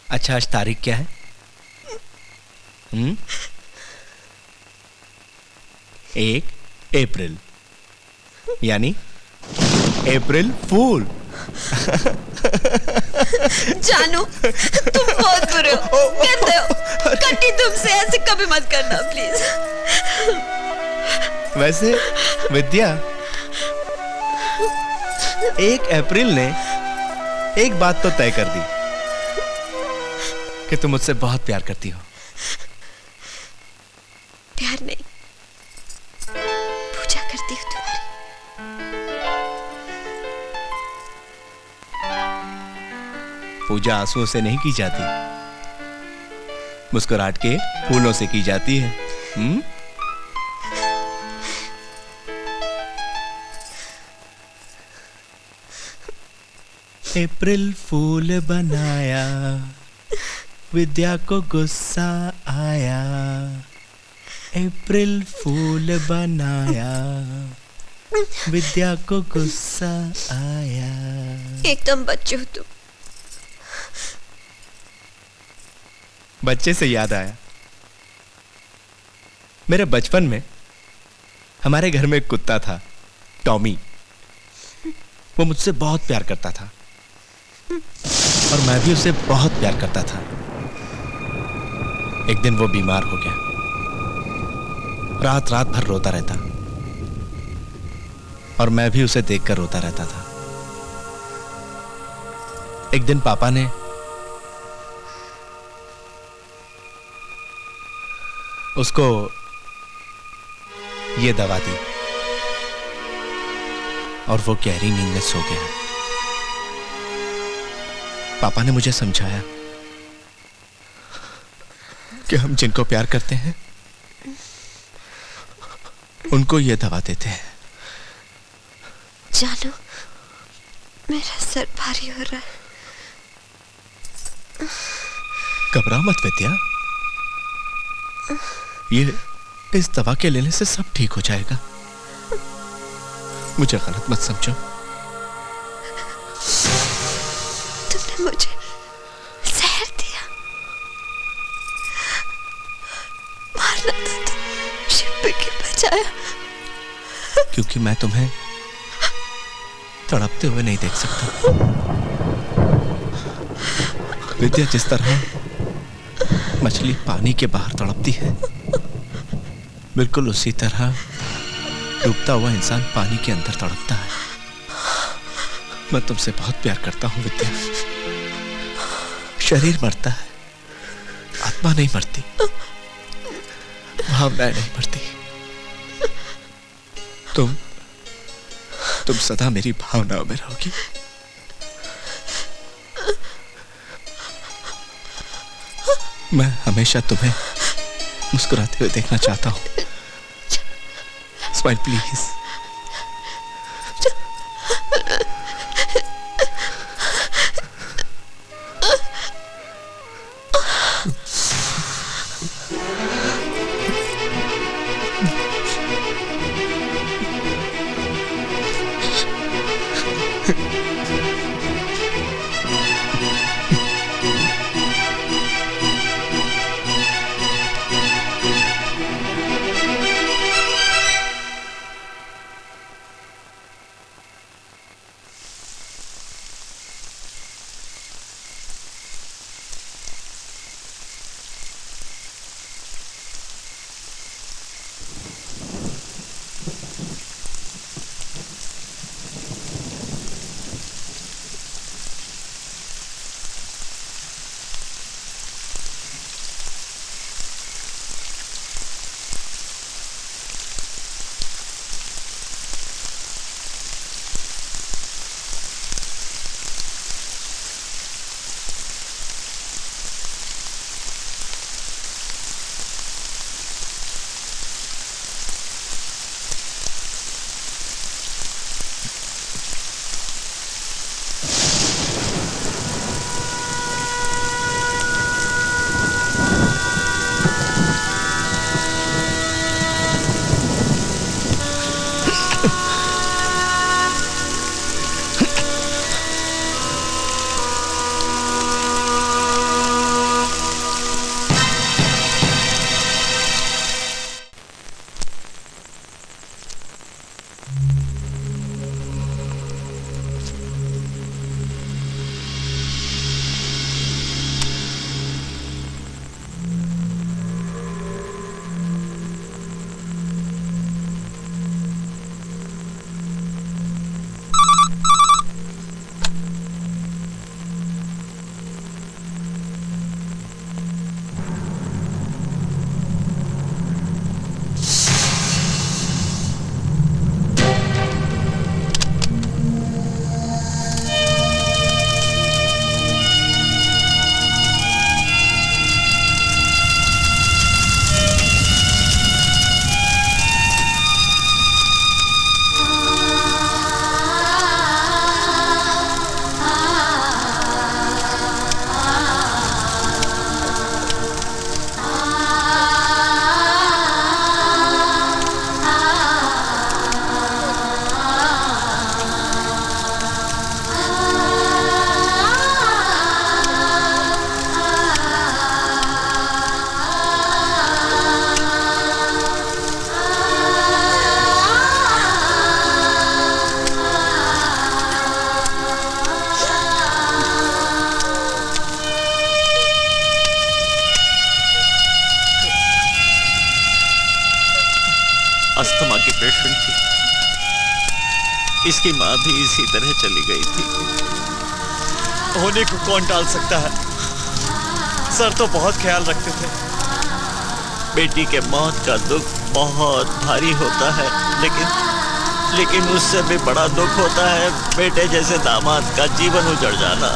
अच्छा, आज तारीख क्या है? 1 अप्रैल, यानी अप्रैल फूल। जानू, तुम बहुत बुरे हो। कहते हो कट्टी, तुमसे ऐसे कभी मत करना प्लीज। वैसे विद्या, 1 अप्रैल ने एक बात तो तय कर दी कि तुम मुझसे बहुत प्यार करती हो। प्यार नहीं, पूजा करती हूँ तुम्हारी। पूजा आंसुओं से नहीं की जाती, मुस्कुराहट के फूलों से की जाती है। अप्रैल फूल बनाया, विद्या को गुस्सा आया। अप्रैल फूल बनाया, विद्या को गुस्सा आया। एकदम बच्चे हो तुम। बच्चे से याद आया, मेरे बचपन में हमारे घर में एक कुत्ता था, टॉमी। वो मुझसे बहुत प्यार करता था और मैं भी उसे बहुत प्यार करता था। एक दिन वो बीमार हो गया, रात रात भर रोता रहता और मैं भी उसे देखकर रोता रहता था। एक दिन पापा ने उसको ये दवा दी और वो गहरी नींद में सो गया। पापा ने मुझे समझाया कि हम जिनको प्यार करते हैं उनको ये दवा देते हैं। जानू, मेरा सर भारी हो रहा है। घबराओ मत विद्या, ये इस दवा के लेने से सब ठीक हो जाएगा। मुझे गलत मत समझो। तुमने मुझे जहर दिया, मारना था तो शिव के बचाया। क्योंकि मैं तुम्हें तड़पते हुए नहीं देख सकता। विद्या, जिस तरह मछली पानी के बाहर तड़पती है, बिल्कुल उसी तरह डूबता हुआ इंसान पानी के अंदर तड़पता है। मैं तुमसे बहुत प्यार करता हूं विद्या। शरीर मरता है, आत्मा नहीं मरती, भावनाएं नहीं मरती। तुम सदा मेरी भावनाओं में रहोगी। मैं हमेशा तुम्हें मुस्कुराते हुए देखना चाहता हूं। Smile please. अस्थमा की पेशेंट थी। इसकी माँ भी इसी तरह चली गई थी। होने को कौन टाल सकता है? सर तो बहुत ख्याल रखते थे। बेटी के मौत का दुख बहुत भारी होता है, लेकिन उससे भी बड़ा दुख होता है बेटे जैसे दामाद का जीवन उजड़ जाना।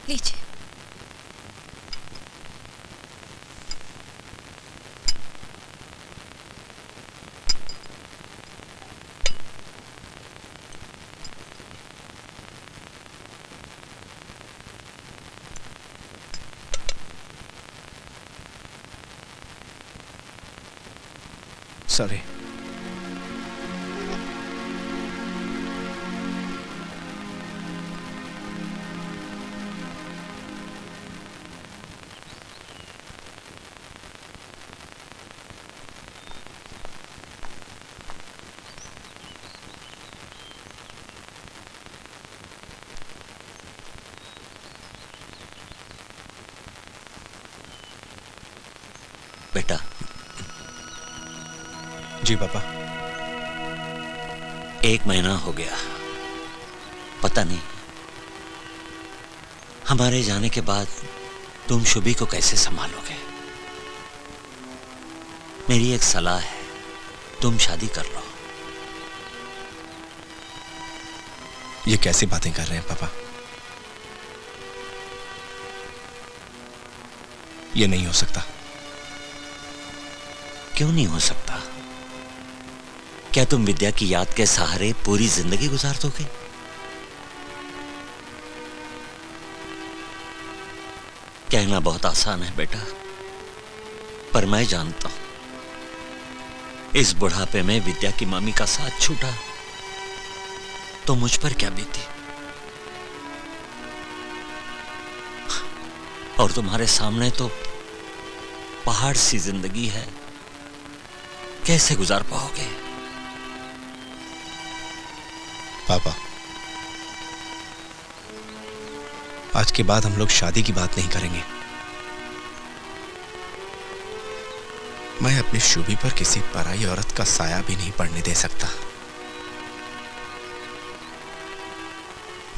लीजिए। सॉरी। बेटा। जी पापा। 1 महीना हो गया, पता नहीं हमारे जाने के बाद तुम शुभी को कैसे संभालोगे। मेरी एक सलाह है, तुम शादी कर लो। ये कैसी बातें कर रहे हैं पापा? ये नहीं हो सकता। क्यों नहीं हो सकता? क्या तुम विद्या की याद के सहारे पूरी जिंदगी गुजार दोगे? कहना बहुत आसान है बेटा, पर मैं जानता हूं इस बुढ़ापे में विद्या की मम्मी का साथ छूटा तो मुझ पर क्या बीती। और तुम्हारे सामने तो पहाड़ सी जिंदगी है, कैसे गुजार पाओगे? पापा, आज के बाद हम लोग शादी की बात नहीं करेंगे। मैं अपनी शुभी पर किसी पराई औरत का साया भी नहीं पड़ने दे सकता।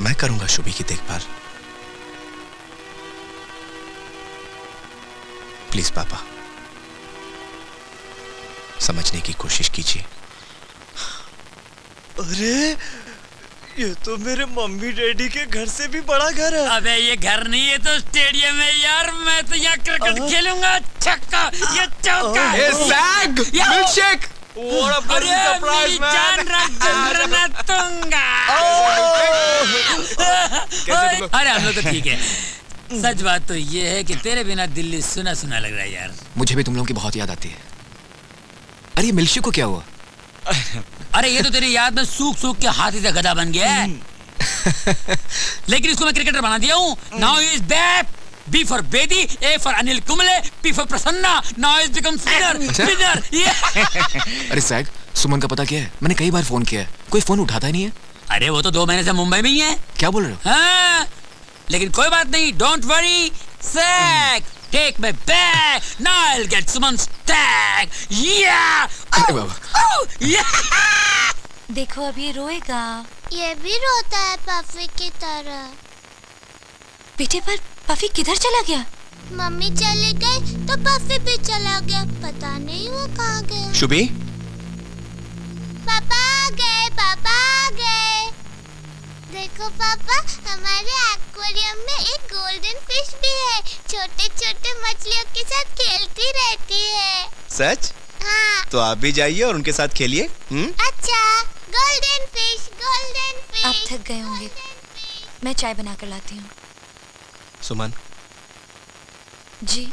मैं करूंगा शुभी की देखभाल। प्लीज पापा, समझने की कोशिश कीजिए। अरे ये तो मेरे मम्मी डैडी के घर से भी बड़ा घर है। अबे ये घर नहीं है तो स्टेडियम है यार। मैं तो यहाँ क्रिकेट खेलूंगा। छक्का, ये चौका। मिल्कशेक। अरे मेरी जान रख दूंगा। अरे हम लोग तो ठीक है। सच बात तो ये है कि तेरे बिना दिल्ली सुना सुना लग रहा है यार। मुझे भी तुम लोगों की बहुत याद आती है। अरे ये मिल्कशेक को क्या हुआ? अरे ये तो तेरी याद में सूख सूख के हाथी से गधा बन गया है। लेकिन इसको मैं क्रिकेटर बना दिया हूँ। Now is back. B for Bedi, A for Anil Kumble, P for Prasanna. Now is becomes winner. अरे सैग, सुमन का पता क्या है? मैंने कई बार फोन किया है, कोई फोन उठाता ही नहीं है। अरे वो तो 2 महीने से मुंबई में ही है। क्या बोल रहे हो? हाँ, लेकिन कोई बात नहीं, डोंट वरी सैग, take me back, now I will get Suman's tag. अरे बाबा। देखो अब ये रोएगा। ये भी रोता है पफी की तरह। बेटे पर पफी किधर चला गया? मम्मी चली गई तो पफी भी चला गया। पता नहीं वो कहाँ गया। शुभी, पापा आ गए, पापा आ गए। देखो पापा, हमारे एक्वेरियम में एक गोल्डन फिश भी है। छोटे छोटे मछलियों के साथ खेलती रहती है। सच? हाँ। तो आप भी जाइए और उनके साथ खेलिए। अच्छा, गोल्डन फिश, गोल्डन फिश। आप थक गए होंगे, मैं चाय बना कर लाती हूँ। सुमन। जी।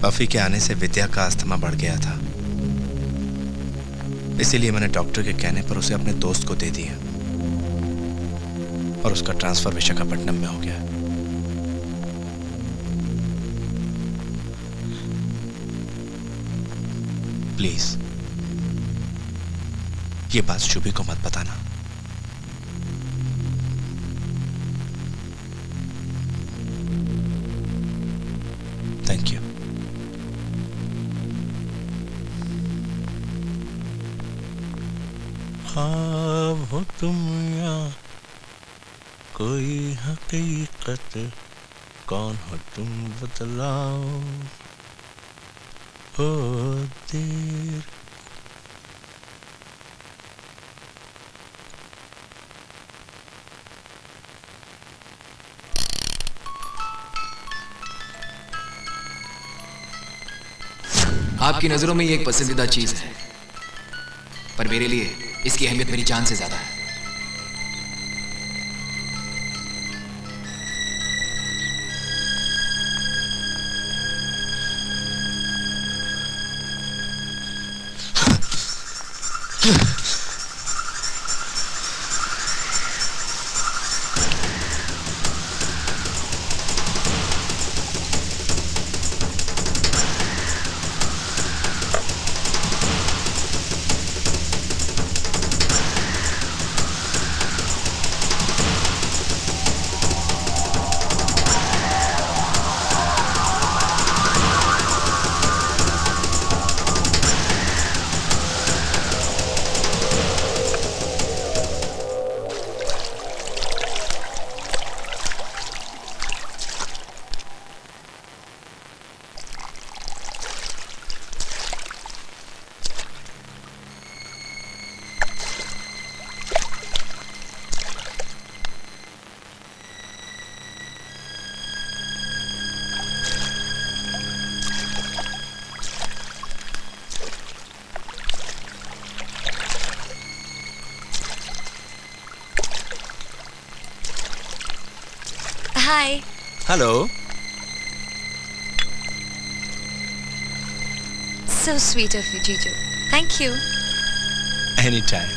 पफी के आने से विद्या का अस्थमा बढ़ गया था, इसीलिए मैंने डॉक्टर के कहने पर उसे अपने दोस्त को दे दिया और उसका ट्रांसफर विशाखापट्टनम में हो गया। प्लीज ये बात शुभी को मत बताना। Thank you. ख्वाब हो तुम या कोई हकीकत, कौन हो तुम बतलाओ। हो देर आपकी नजरों में ये एक पसंदीदा चीज है, पर मेरे लिए इसकी अहमियत मेरी जान से ज्यादा है। Hi. Hello. So sweet of you, Jiju. Thank you. Any time.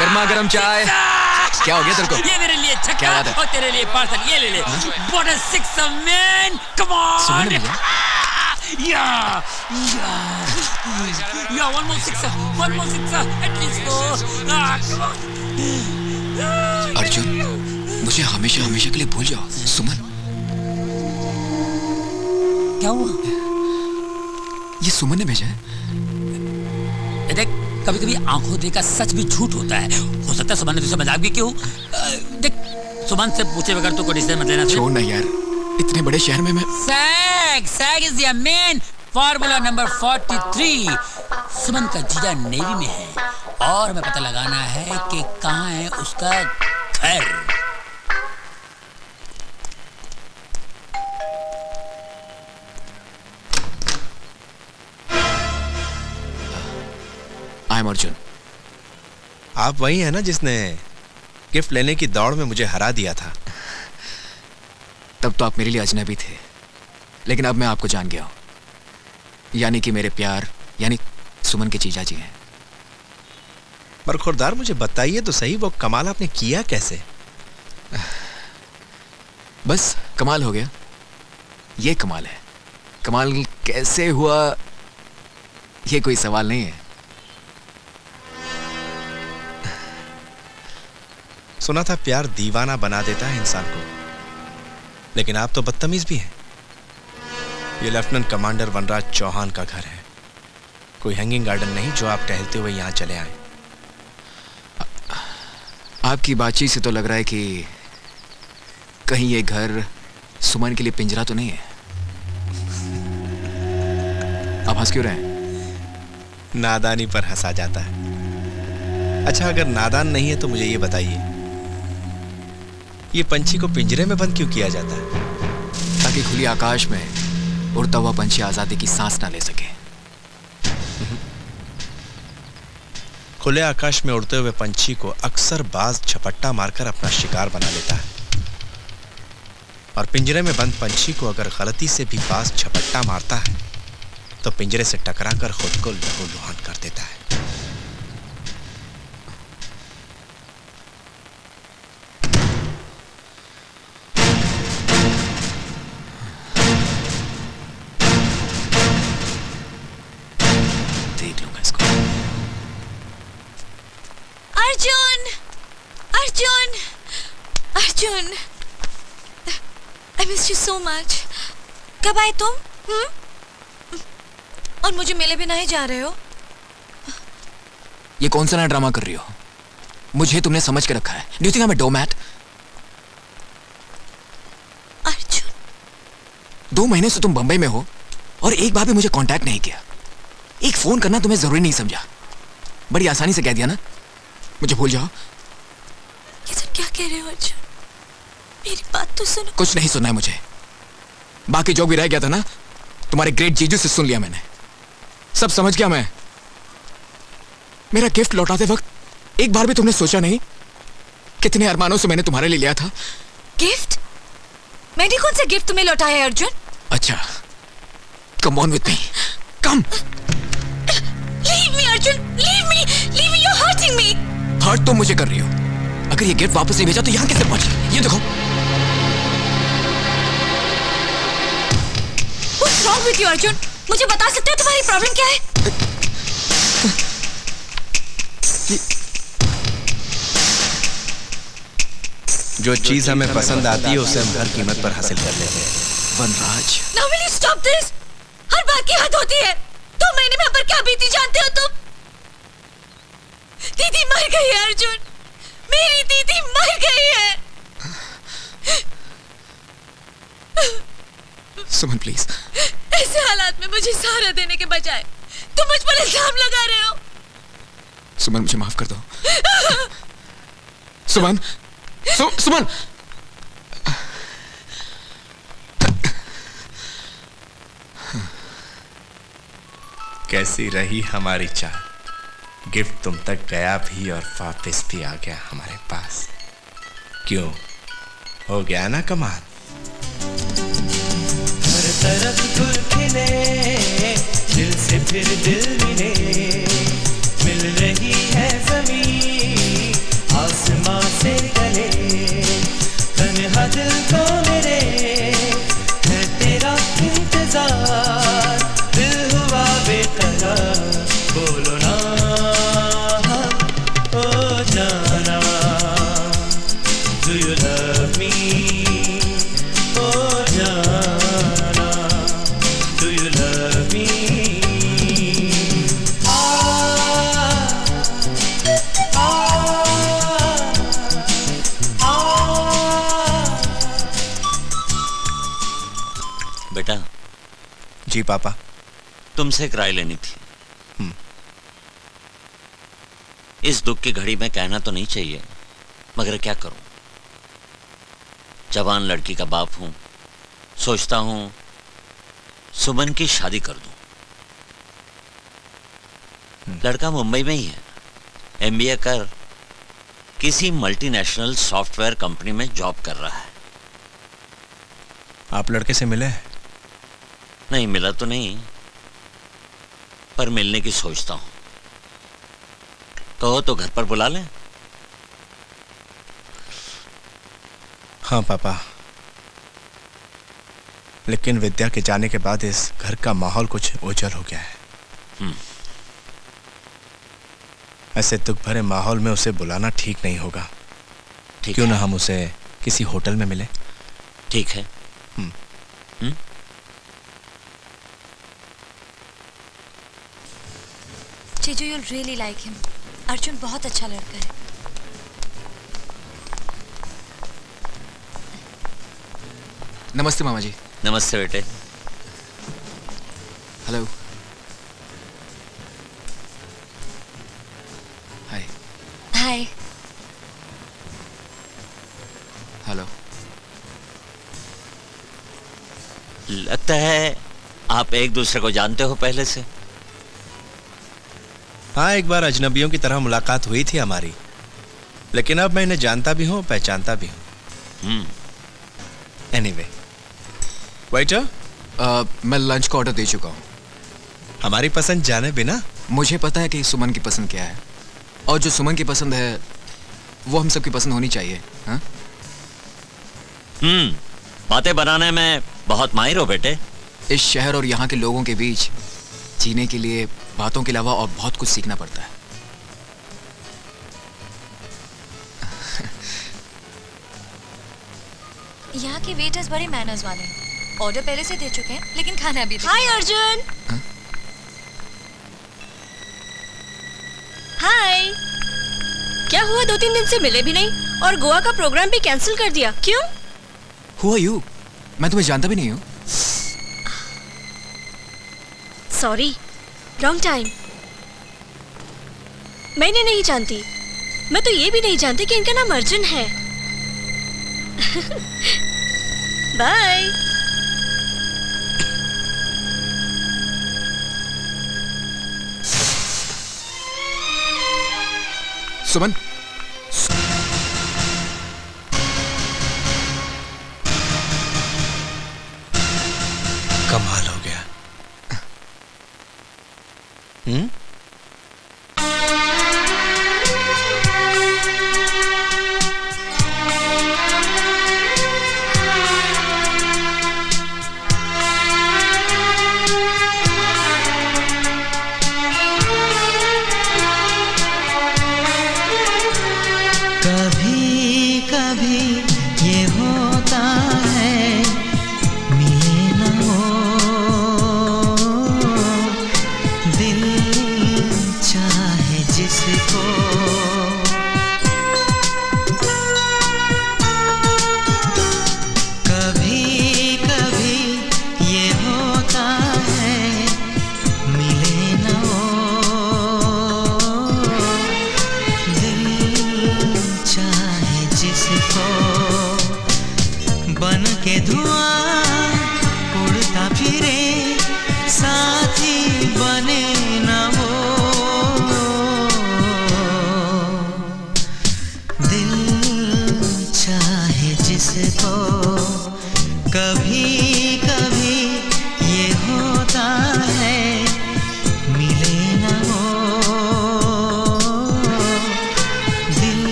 गर्मा गर्म चाय। क्या हो गया तेरे को? ये मेरे लिए छक्का क्या बात है? और तेरे लिए पार्सल। ये ले ले। What a sixer, man! Come on! सुमन ने Yeah, one more sixer, at least 4. Come on! Arjun, मुझे हमेशा हमेशा के लिए भूल जाओ। सुमन, क्या हुआ? ये सुमन ने भेजा है। देख, कभी कभी आंखों देखा सच भी झूठ होता है। हो सकता है सुमन ने तुझसे मजाक भी क्यों। देख, सुमन से पूछे बगैर तो कोई डिसीजन मत लेना। छोड़ ना यार, इतने बड़े शहर में मैं। सैग is the main formula number 43। Suman का जीजा नेवी में है और हमें पता लगाना है कि कहाँ है उसका घर। I am Arjun. आप वही है ना जिसने गिफ्ट लेने की दौड़ में मुझे हरा दिया था? तब तो आप मेरे लिए अजनबी थे, लेकिन अब मैं आपको जान गया हूं। यानी कि मेरे प्यार यानी सुमन के जीजा जी हैं। पर खुरदार, मुझे बताइए तो सही, वो कमाल आपने किया कैसे? बस कमाल हो गया। ये कमाल है। कमाल कैसे हुआ ये कोई सवाल नहीं है। सुना था प्यार दीवाना बना देता है इंसान को, लेकिन आप तो बदतमीज भी हैं। ये लेफ्टिनेंट कमांडर वनराज चौहान का घर है, कोई हैंगिंग गार्डन नहीं जो आप टहलते हुए यहां चले आए। आपकी बातचीत से तो लग रहा है कि कहीं ये घर सुमन के लिए पिंजरा तो नहीं है। आप हंस क्यों रहे हैं? नादानी पर हंसा जाता है। अच्छा, अगर नादान नहीं है तो मुझे ये बताइए, ये पंछी को पिंजरे में बंद क्यों किया जाता है? ताकि खुली आकाश में उड़ता हुआ पंछी आजादी की सांस ना ले सके। खुले आकाश में उड़ते हुए पंछी को अक्सर बाज झपट्टा मारकर अपना शिकार बना लेता है, और पिंजरे में बंद पंछी को अगर गलती से भी बाज झपट्टा मारता है तो पिंजरे से टकराकर खुद को लहूलुहान कर देता है। देख लूंगा इसको। Arjun, Arjun, Arjun, I missed you so much. कब आए तुम? और मुझे मिले बिना ही जा रहे हो? ये कौन सा नया ड्रामा कर रही हो? मुझे तुमने समझ के रखा है। Do you think I'm a doormat? Arjun, 2 महीने से तुम बंबई में हो और एक बार भी मुझे कांटेक्ट नहीं किया। एक फोन करना तुम्हें जरूरी नहीं समझा। बड़ी आसानी से कह दिया ना मुझे भूल जाओ। ये सब क्या कह रहे हो अर्जुन? मेरी बात तो सुनो। कुछ नहीं सुनना है मुझे। बाकी जो भी रह गया था ना, तुम्हारे ग्रेट जीजू से सुन लिया मैंने। सब समझ गया मैं। मेरा गिफ्ट लौटाते वक्त एक बार भी तुमने सोचा नहीं कितने अरमानों से मैंने तुम्हारे लिए लिया था। गिफ्ट? मैंने कौन सा गिफ्ट तुम्हें लौटाया है अर्जुन? अच्छा, come on with me, come. Leave me Arjun, leave me, you are hurting me. Hurt तुम मुझे कर रही हो। अगर ये गिफ्ट वापस नहीं भेजा तो यहाँ कैसे पहुंची? ये देखो। What's wrong with you Arjun? मुझे बता सकते हो तुम्हारी प्रॉब्लम क्या है? जो चीज हमें पसंद आती है उसे हम हर कीमत पर हासिल कर लेते हैं। वनराज, Now will you stop this? हर बात की हद होती है। 2 महीने में हम पर क्या बीती जानते हो तुम? दीदी मर गई है अर्जुन, मेरी दीदी मर गई है। सुमन प्लीज। ऐसे हालात में मुझे सहारा देने के बजाय तुम मुझ पर इल्जाम लगा रहे हो। सुमन मुझे माफ कर दो। सुमन, सुमन। कैसी रही हमारी चाल? गिफ्ट तुम तक गया भी और वापस भी आ गया हमारे पास। क्यों, हो गया ना कमाल? हर तरफ गुल खिले, दिल से फिर दिल मिले, मिल रही है ज़मीं आसमां से गले, तन्हा दिल को मेरे है तेरा इंतजार, दिल हुआ बेकरार, बोलो ना ओ जाना, do you love me? ओ जाना, do you love me? बेटा। जी पापा। तुमसे एक राय लेनी थी। इस दुख की घड़ी में कहना तो नहीं चाहिए, मगर क्या करूं? जवान लड़की का बाप हूं, सोचता हूं सुमन की शादी कर दूं। लड़का मुंबई में ही है, एमबीए कर किसी मल्टीनेशनल सॉफ्टवेयर कंपनी में जॉब कर रहा है। आप लड़के से मिले? नहीं मिला तो नहीं, पर मिलने की सोचता हूं। कहो तो घर पर बुला लें। हाँ पापा, लेकिन विद्या के जाने के बाद इस घर का माहौल कुछ ओझल हो गया है। ऐसे दुख भरे माहौल में उसे बुलाना ठीक नहीं होगा। क्यों ना हम उसे किसी होटल में मिले? ठीक है। जीजू, you'll really like him. Arjun बहुत अच्छा लड़का है। नमस्ते मामा जी। नमस्ते बेटे। हेलो। हाय। हाय। हेलो। लगता है आप एक दूसरे को जानते हो पहले से। हाँ, एक बार अजनबियों की तरह मुलाकात हुई थी हमारी, लेकिन अब मैं इन्हें जानता भी हूँ, पहचानता भी हूँ। एनीवे, वेटर, मैं लंच का ऑर्डर दे चुका हूँ। हमारी पसंद जाने बिना? मुझे पता है कि सुमन की पसंद क्या है, और जो सुमन की पसंद है वो हम सबकी पसंद होनी चाहिए। हाँ? बातें बनाने में बहुत माहिर हो बेटे। इस शहर और यहाँ के लोगों के बीच जीने के लिए बातों के अलावा और बहुत कुछ सीखना पड़ता है। यहाँ के वेटर्स बड़े मैनर्स वाले हैं। ऑर्डर पहले से दे चुके हैं, लेकिन खाना अभी। हाय अर्जुन। हाय। क्या हुआ, 2-3 दिन से मिले भी नहीं और गोवा का प्रोग्राम भी कैंसिल कर दिया, क्यों? Who are you? मैं तुम्हें जानता भी नहीं हूँ। Sorry, wrong time. मैंने नहीं जानती। मैं तो ये भी नहीं जानती कि इनका नाम अर्जुन है। बाय। सुमन। कमाल हो गया। कभी कभी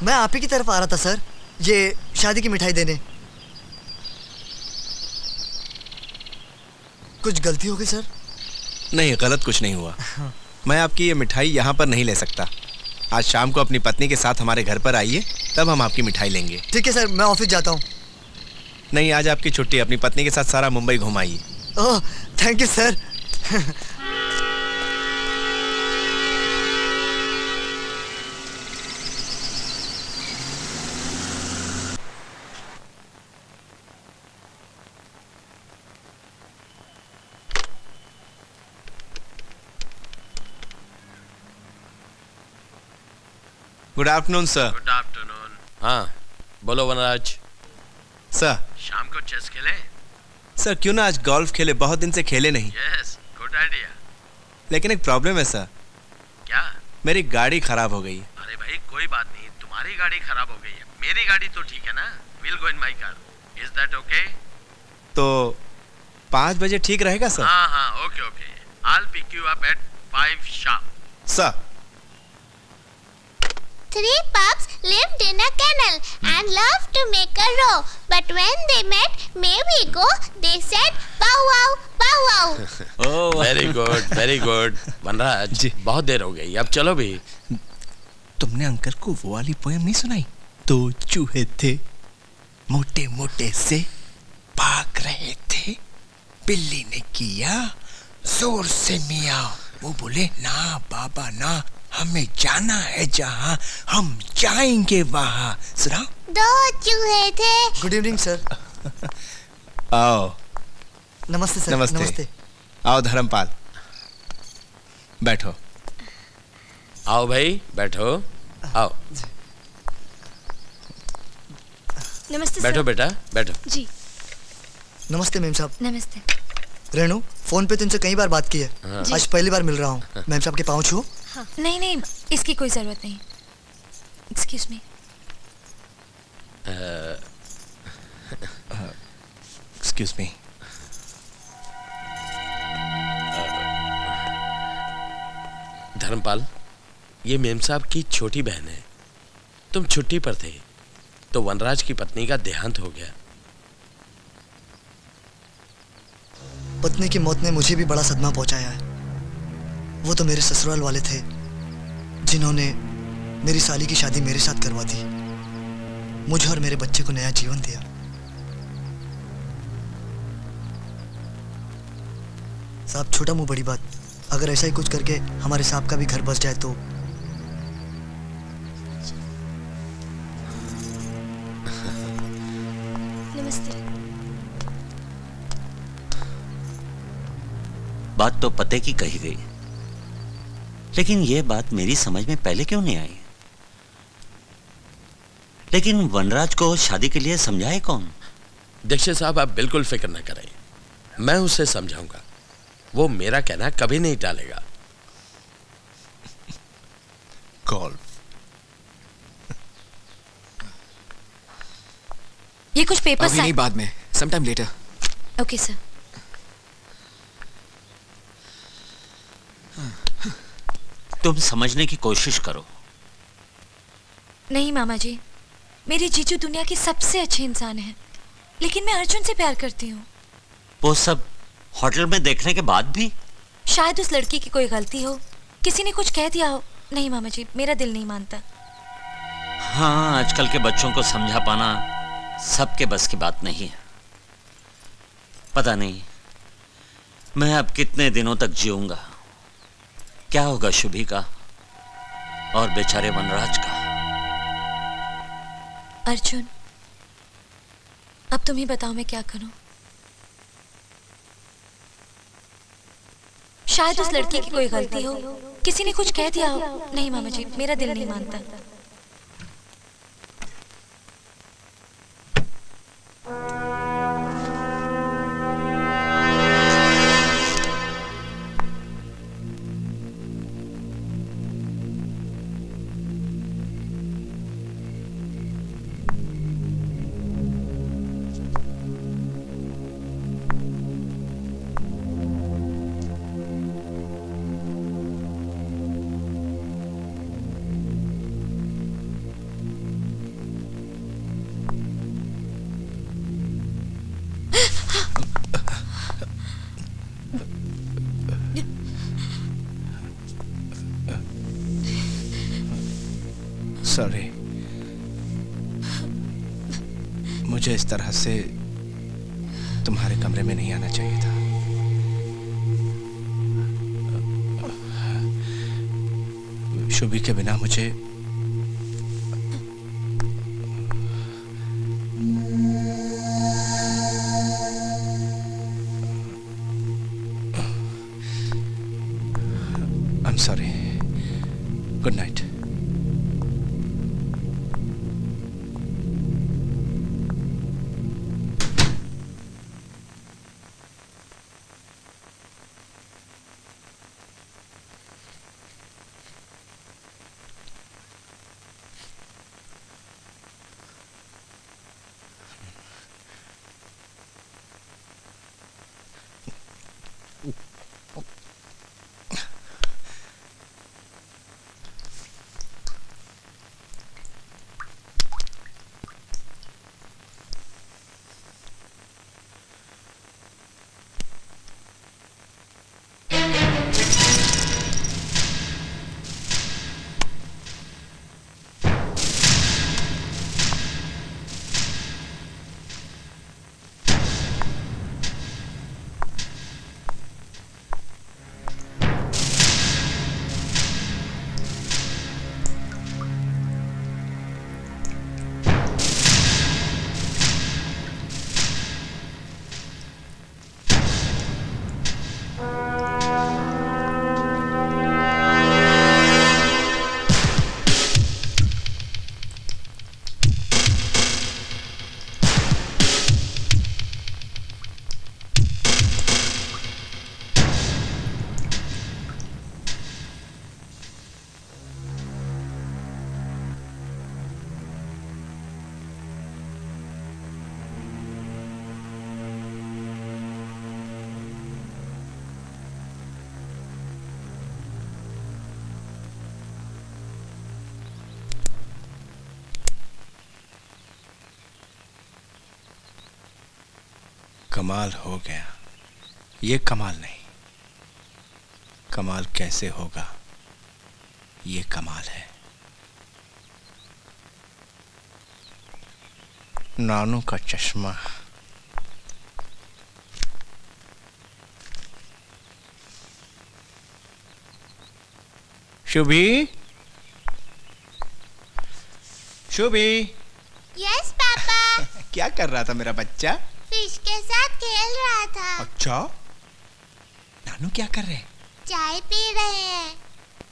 मैं आप ही की तरफ आ रहा था सर, ये शादी की मिठाई देने। कुछ गलती हो गई सर? नहीं, गलत कुछ नहीं हुआ। मैं आपकी ये मिठाई यहाँ पर नहीं ले सकता। आज शाम को अपनी पत्नी के साथ हमारे घर पर आइए, तब हम आपकी मिठाई लेंगे। ठीक है सर, मैं ऑफिस जाता हूँ। नहीं, आज आपकी छुट्टी। अपनी पत्नी के साथ सारा मुंबई घुमाइए। Oh, thank you sir. Good afternoon sir. Good afternoon. हाँ, बोलो वनराज। सर, शाम को चेस खेले? सर क्यों ना आज गोल्फ खेले, बहुत दिन से खेले नहीं। Yes, good idea. लेकिन एक प्रॉब्लम है सर। क्या? मेरी गाड़ी खराब हो गई। अरे भाई कोई बात नहीं, तुम्हारी गाड़ी खराब हो गई है, मेरी गाड़ी तो ठीक है ना। Will go in my car, is that okay? तो 5 बजे ठीक रहेगा सर? हाँ हाँ, okay okay. I will pick you up at 5 sharp। Sir. 3 pups lived in a kennel and loved to make a row. But when they met, may we go? They said, bow wow, bow wow. Oh, very good, very good. वनराज, बहुत देर हो गई, अब चलो भी। तुमने अंकल को वो वाली पोएम नहीं सुनाई? 2 चूहे थे, मोटे मोटे से, भाग रहे थे, बिल्ली ने किया जोर से मियाओ। वो बोले ना बाबा ना, हमें जाना है जहाँ, हम जाएंगे वहाँ। सुना? 2 चूहे थे। Good evening sir. आओ। नमस्ते सर। नमस्ते। नमस्ते। आओ धर्मपाल, बैठो। आओ भाई, बैठो। आओ। नमस्ते बैठो सर। बेटा, बैठो। जी। नमस्ते मेम साहब। नमस्ते। रेनू, फोन पे तुमसे कई बार बात की है, हाँ। आज पहली बार मिल रहा हूँ। मैम साहब के पाँव छूओ। नहीं नहीं, इसकी कोई जरूरत नहीं। Excuse me. Excuse me. Dharampal, ये मेम साहब की छोटी बहन है। तुम छुट्टी पर थे तो वनराज की पत्नी का देहांत हो गया। पत्नी की मौत ने मुझे भी बड़ा सदमा पहुंचाया है। वो तो मेरे ससुराल वाले थे जिन्होंने मेरी साली की शादी मेरे साथ करवा दी, मुझे और मेरे बच्चे को नया जीवन दिया। साहब, छोटा मुंह बड़ी बात, अगर ऐसा ही कुछ करके हमारे साहब का भी घर बस जाए तो। नमस्ते। बात तो पते की कही गई, लेकिन यह बात मेरी समझ में पहले क्यों नहीं आई? लेकिन वनराज को शादी के लिए समझाए कौन? दीक्षित साहब, आप बिल्कुल फिक्र न करें, मैं उसे समझाऊंगा। वो मेरा कहना कभी नहीं टालेगा। गोल्फ। ये कुछ पेपर अभी नहीं, बाद में, sometime later। Okay sir. तुम समझने की कोशिश करो। नहीं मामा जी, मेरे जीजू दुनिया के सबसे अच्छे इंसान हैं, लेकिन मैं अर्जुन से प्यार करती हूँ। वो सब होटल में देखने के बाद भी? शायद उस लड़की की कोई गलती हो, किसी ने कुछ कह दिया हो। नहीं मामा जी, मेरा दिल नहीं मानता। हाँ, आजकल के बच्चों को समझा पाना सबके बस की बात नहीं है। पता नहीं मैं अब कितने दिनों तक जीऊंगा। क्या होगा शुभी का और बेचारे वनराज का? अर्जुन, अब तुम ही बताओ मैं क्या करूं। शायद उस लड़की की कोई गलती हो, किसी ने कुछ कह दिया हो। नहीं मामा जी, मेरा दिल नहीं मानता। सॉरी, मुझे इस तरह से तुम्हारे कमरे में नहीं आना चाहिए था। शुभी के बिना मुझे I'm sorry. Good night. कमाल हो गया। ये कमाल नहीं, कमाल कैसे होगा, ये कमाल है। नानू का चश्मा। शुभी, शुभी। Yes papa. क्या कर रहा था मेरा बच्चा? फिश के साथ खेल रहा था। अच्छा, नानू क्या कर रहे हैं? चाय पी रहे हैं।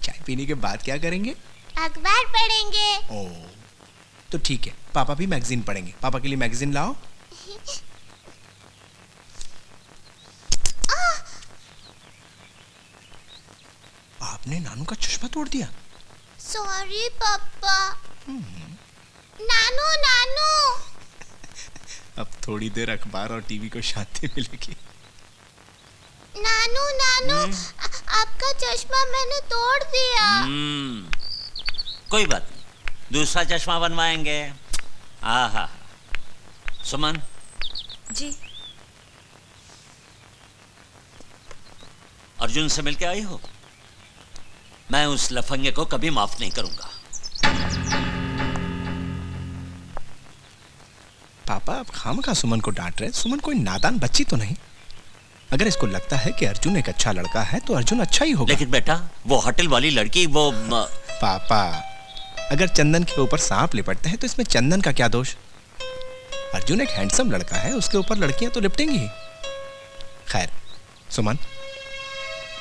चाय पीने के बाद क्या करेंगे? अखबार पढ़ेंगे। ओह, तो ठीक है, पापा भी मैगजीन पढ़ेंगे। पापा के लिए मैगजीन लाओ। आपने नानू का चश्मा तोड़ दिया। सॉरी पापा। नानू नानू। अब थोड़ी देर अखबार और टीवी को शांति मिलेगी। नानू नानू, आपका चश्मा मैंने तोड़ दिया। कोई बात नहीं, दूसरा चश्मा बनवाएंगे। आहा, सुमन जी। अर्जुन से मिलके आई हो? मैं उस लफंगे को कभी माफ नहीं करूंगा। पापा, आप खामखा सुमन को डांट रहे। सुमन कोई नादान बच्ची तो नहीं। अगर इसको लगता है कि अर्जुन एक अच्छा लड़का है तो अर्जुन अच्छा ही होगा। लेकिन बेटा, वो होटल वाली लड़की वो पापा, अगर चंदन के ऊपर सांप लिपटते हैं तो इसमें चंदन का क्या दोष? अर्जुन एक हैंडसम लड़का है, उसके ऊपर लड़कियां तो लिपटेंगी ही। खैर सुमन,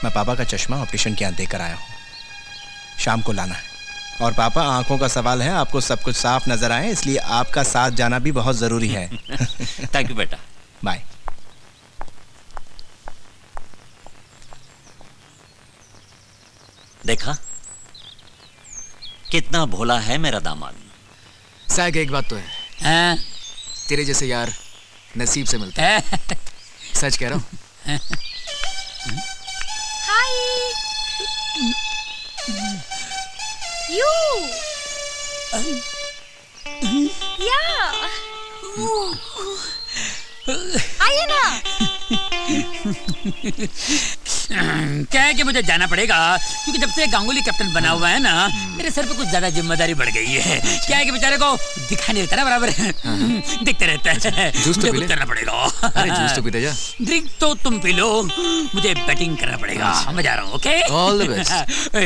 मैं पापा का चश्मा ऑपरेशन के यहाँ देकर आया हूँ, शाम को लाना है। और पापा, आंखों का सवाल है, आपको सब कुछ साफ नजर आए, इसलिए आपका साथ जाना भी बहुत जरूरी है। थैंक यू बेटा। बाय। देखा कितना भोला है मेरा दामाद। साग, एक बात तो है, तेरे जैसे यार नसीब से मिलता है। सच कह रहा हूँ। हाय यू या आइए ना। क्या है कि मुझे जाना पड़ेगा क्योंकि जब से गांगुली कैप्टन बना हुआ है ना मेरे सर पे कुछ ज्यादा जिम्मेदारी बढ़ गई है। क्या है कि बेचारे को दिखा नहीं देता ना बराबर, दिखते रहता है। जूस तो पी ले। करना पड़ेगा। अरे जूस तो पीते जा। ड्रिंक तो तुम पी लो, मुझे बैटिंग करना पड़ेगा। मैं जा रहा हूँ। Okay, all the best.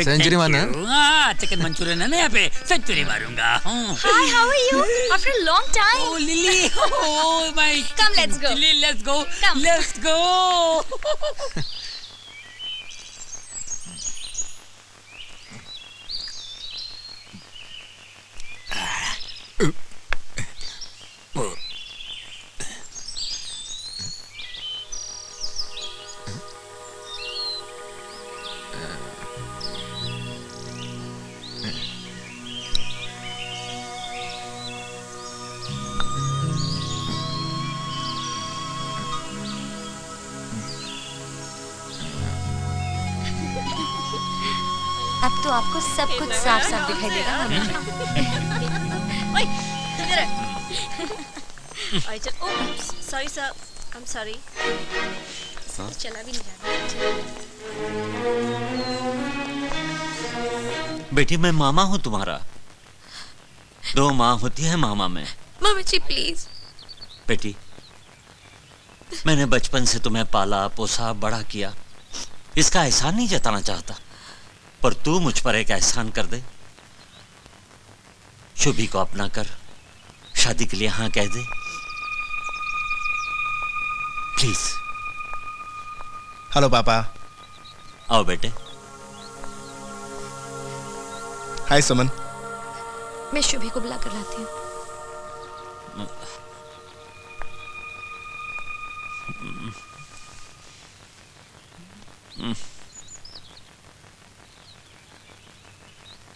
Century मारना है? हाँ, चिकन मंचूरियन है ना यहाँ पे, सेंचुरी मारूंगा। Hi, how are you? After a long time. Oh, Lily. Oh my. Come, let's go. Lily, let's go. Come. Let's go. अब तो आपको सब कुछ साफ साफ दिखाई देगा। ओए, इधर आ। ओए, चल। ओह, sorry sir, I'm sorry. चला भी नहीं जाता। बेटी मैं मामा हूँ तुम्हारा। 2 माँ होती है मामा में। मामा जी प्लीज। बेटी मैंने बचपन से तुम्हें पाला पोसा बड़ा किया, इसका एहसान नहीं जताना चाहता, पर तू मुझ पर एक एहसान कर दे। शुभी को अपना कर शादी के लिए हाँ कह दे प्लीज। हेलो पापा। आओ बेटे। हाय सुमन। मैं शुभी को बुला कर लाती हूँ।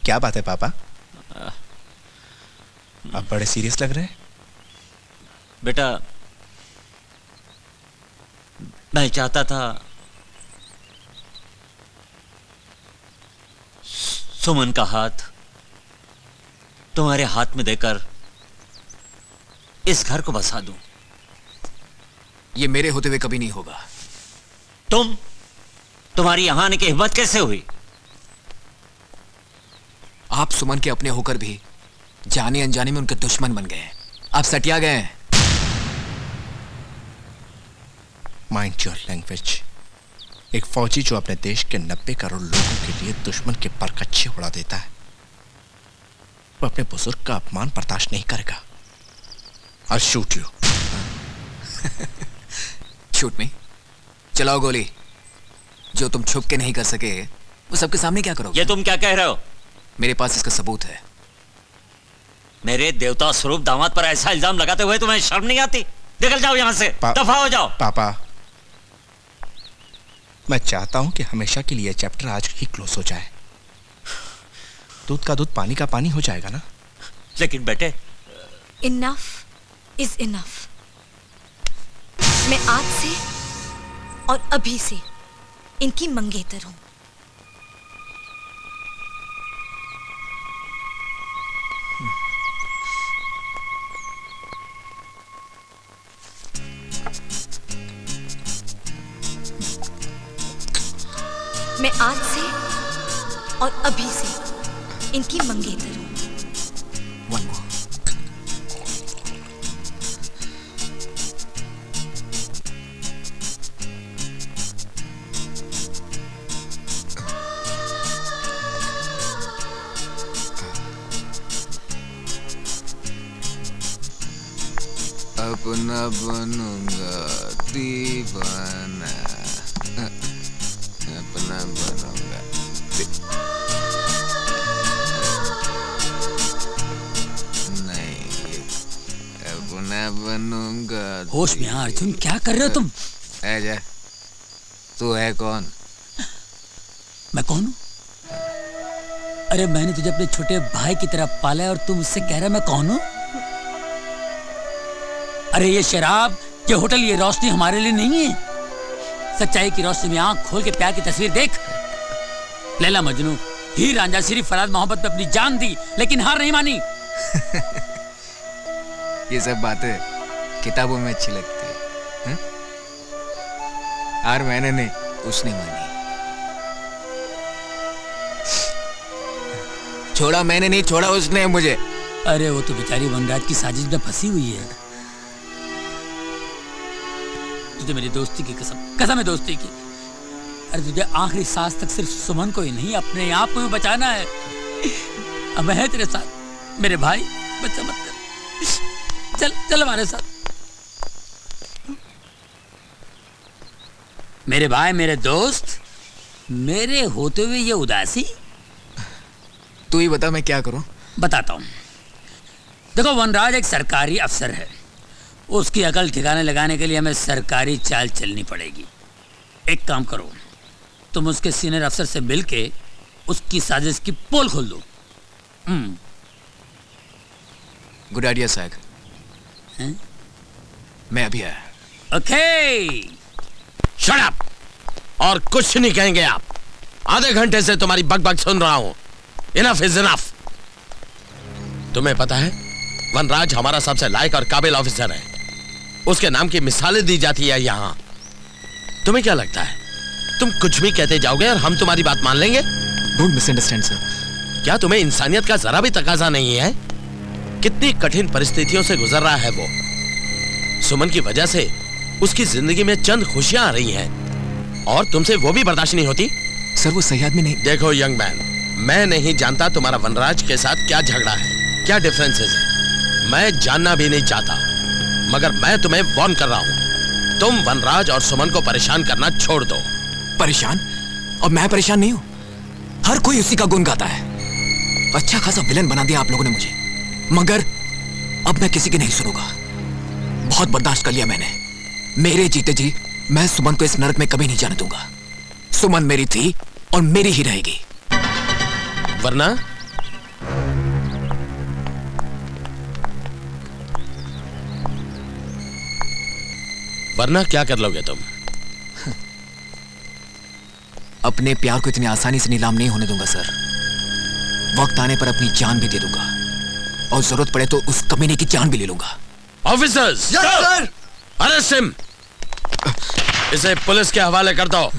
क्या बात है पापा, आप बड़े सीरियस लग रहे हैं। बेटा मैं चाहता था सुमन का हाथ तुम्हारे हाथ में देकर इस घर को बसा दूं। ये मेरे होते हुए कभी नहीं होगा। तुम्हारी यहां आने की हिम्मत कैसे हुई? आप सुमन के अपने होकर भी जाने अनजाने में उनके दुश्मन बन गए हैं। आप सटिया गए हैं। Mind your language. एक फौजी जो अपने देश के 90 करोड़ लोगों के लिए दुश्मन के परकच्चे उड़ा देता है, वो अपने बुजुर्ग का अपमान बर्दाश्त नहीं करेगा। I'll shoot you. शूट मी, चलाओ गोली। जो तुम छुप के नहीं कर सके वो सबके सामने क्या करोगे? ये तुम क्या कह रहे हो? मेरे पास इसका सबूत है। मेरे देवता स्वरूप दामाद पर ऐसा इल्जाम लगाते हुए तुम्हें शर्म नहीं आती? निकल जाओ यहां से, दफा हो जाओ। पापा मैं चाहता हूं कि हमेशा के लिए चैप्टर आज ही क्लोज हो जाए। दूध का दूध पानी का पानी हो जाएगा ना। लेकिन बेटे इनफ इज इनफ। मैं आज से और अभी से इनकी मंगेतर हूं। मैं आज से और अभी से इनकी मंगेतर हूं। One more. अपना बनूंगा दीवाना, अपना बनूंगा नहीं, अपना बनूंगा। होश में आ अर्जुन, क्या कर रहे हो तुम? जा, तू है कौन? मैं कौन हूँ? अरे मैंने तुझे अपने छोटे भाई की तरह पाला है और तू मुझसे कह रहा है मैं कौन हूँ? अरे ये शराब, ये होटल, ये रोशनी हमारे लिए नहीं है। सच्चाई की रोशनी में आंख खोल के प्यार की तस्वीर देख। लैला मजनू, हीर रांझा, सिर्फ फराद मोहब्बत में अपनी जान दी लेकिन हार नहीं मानी। ये सब बातें किताबों में अच्छी लगती है, हार मैंने नहीं उसने मानी। छोड़ा मैंने नहीं, छोड़ा उसने मुझे। अरे वो तो बेचारी वनराज की साजिश में फंसी हुई है। तुझे मेरी दोस्ती की कसम है दोस्ती की। अरे तुझे आखिरी सांस तक सिर्फ सुमन को ही नहीं, अपने आप को भी बचाना है। अब मैं है तेरे साथ मेरे भाई, बच्चा मत कर। चल चल हमारे साथ। मेरे भाई, मेरे दोस्त, मेरे होते हुए ये उदासी। तू ही बता मैं क्या करूं? बताता हूं। देखो, वनराज एक सरकारी अफसर है। उसकी अकल ठिकाने लगाने के लिए हमें सरकारी चाल चलनी पड़ेगी। एक काम करो, तुम उसके सीनियर अफसर से मिलके उसकी साजिश की पोल खोल दो। गुड आइडिया सैग। मैं अभी आया। Okay, shut up. और कुछ नहीं कहेंगे आप। आधे घंटे से तुम्हारी बकबक सुन रहा हूं। Enough is enough. तुम्हें पता है, वनराज हमारा सबसे लायक और काबिल ऑफिसर है। उसके नाम की मिसालें दी जाती है यहाँ। तुम्हें क्या लगता है, तुम कुछ भी कहते जाओगे और हम तुम्हारी बात मान लेंगे? Don't misunderstand sir. क्या तुम्हें इंसानियत का जरा भी तकाजा नहीं है? कितनी कठिन परिस्थितियों से गुजर रहा है वो। सुमन की वजह से उसकी जिंदगी में चंद खुशियां आ रही हैं और तुमसे वो भी बर्दाश्त नहीं होती। सर वो सही आदमी नहीं। देखो यंग मैन, मैं नहीं जानता तुम्हारा वनराज के साथ क्या झगड़ा है, क्या डिफरेंसेस है। मैं जानना भी नहीं चाहता, मगर मैं तुम्हें वार्न कर रहा हूं। तुम वनराज और सुमन को परेशान करना छोड़ दो। परेशान? और मैं परेशान नहीं हूं। हर कोई उसी का गुण गाता है। अच्छा खासा विलन बना दिया आप लोगों ने मुझे, मगर अब मैं किसी की नहीं सुनूंगा। बहुत बर्दाश्त कर लिया मैंने। मेरे जीते जी मैं सुमन को इस नरक में कभी नहीं जाने दूंगा। सुमन मेरी थी और मेरी ही रहेगी। वरना क्या कर लोगे तुम? अपने प्यार को इतनी आसानी से नीलाम नहीं होने दूंगा सर। वक्त आने पर अपनी जान भी दे दूंगा और जरूरत पड़े तो उस कमीने की जान भी ले लूंगा। Officers, arrest him. इसे पुलिस के हवाले कर दो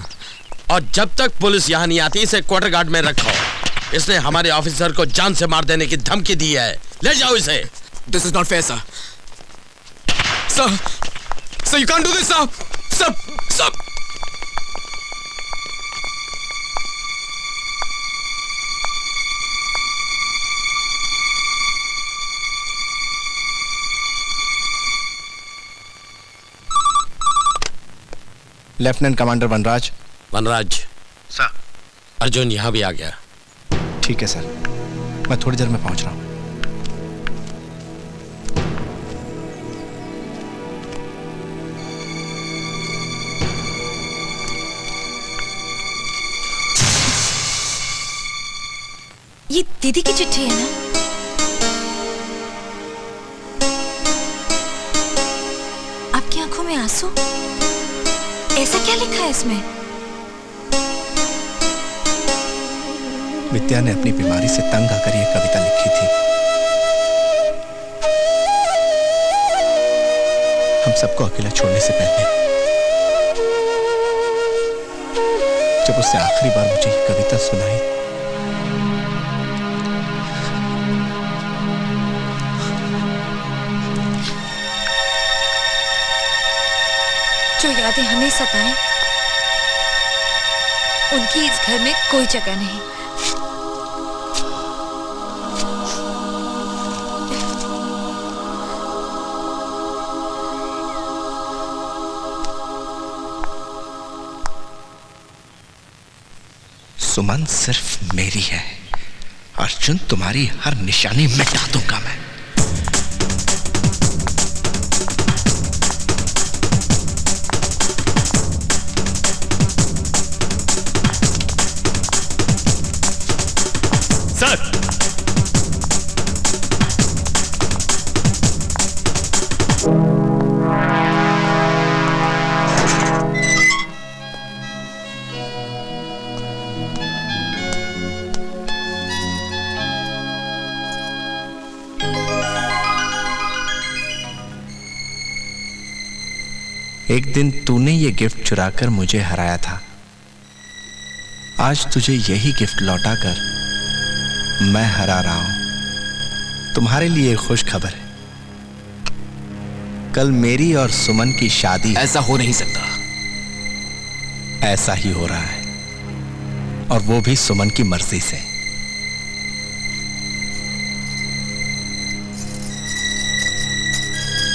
और जब तक पुलिस यहां नहीं आती इसे क्वार्टर गार्ड में रखो। इसने हमारे ऑफिसर को जान से मार देने की धमकी दी है। ले जाओ इसे। This is not fair sir. Sir you can't do this sir. Sir lieutenant commander Vanraj. Vanraj sir. Arjun यहां भी आ गया। ठीक है सर, मैं थोड़ी देर में पहुंच रहा हूं। ये दीदी की चिट्ठी है ना? आपकी आंखों में आंसू? ऐसा क्या लिखा है इसमें? विद्या ने अपनी बीमारी से तंग आकर यह कविता लिखी थी। हम सबको अकेला छोड़ने से पहले जब उसने आखिरी बार मुझे ये कविता सुनाई, जो यादें हमें सताएं, उनकी इस घर में कोई जगह नहीं। सुमन सिर्फ मेरी है। अर्जुन, तुम्हारी हर निशानी मिटा दूंगा मैं। सर, एक दिन तूने ये गिफ्ट चुराकर मुझे हराया था। आज तुझे यही गिफ्ट लौटाकर मैं हरा रहा हूं। तुम्हारे लिए एक खुश खबर है, कल मेरी और सुमन की शादी। ऐसा हो नहीं सकता। ऐसा ही हो रहा है, और वो भी सुमन की मर्जी से।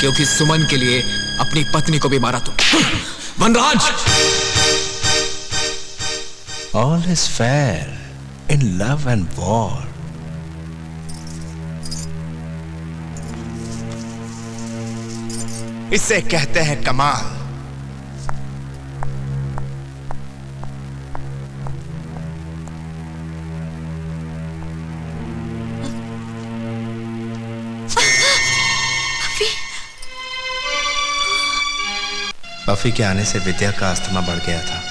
क्योंकि सुमन के लिए अपनी पत्नी को भी मारा तुम। वनराज! All is fair in love and war. इसे कहते हैं कमाल। बफी के आने से विद्या का अस्थमा बढ़ गया था,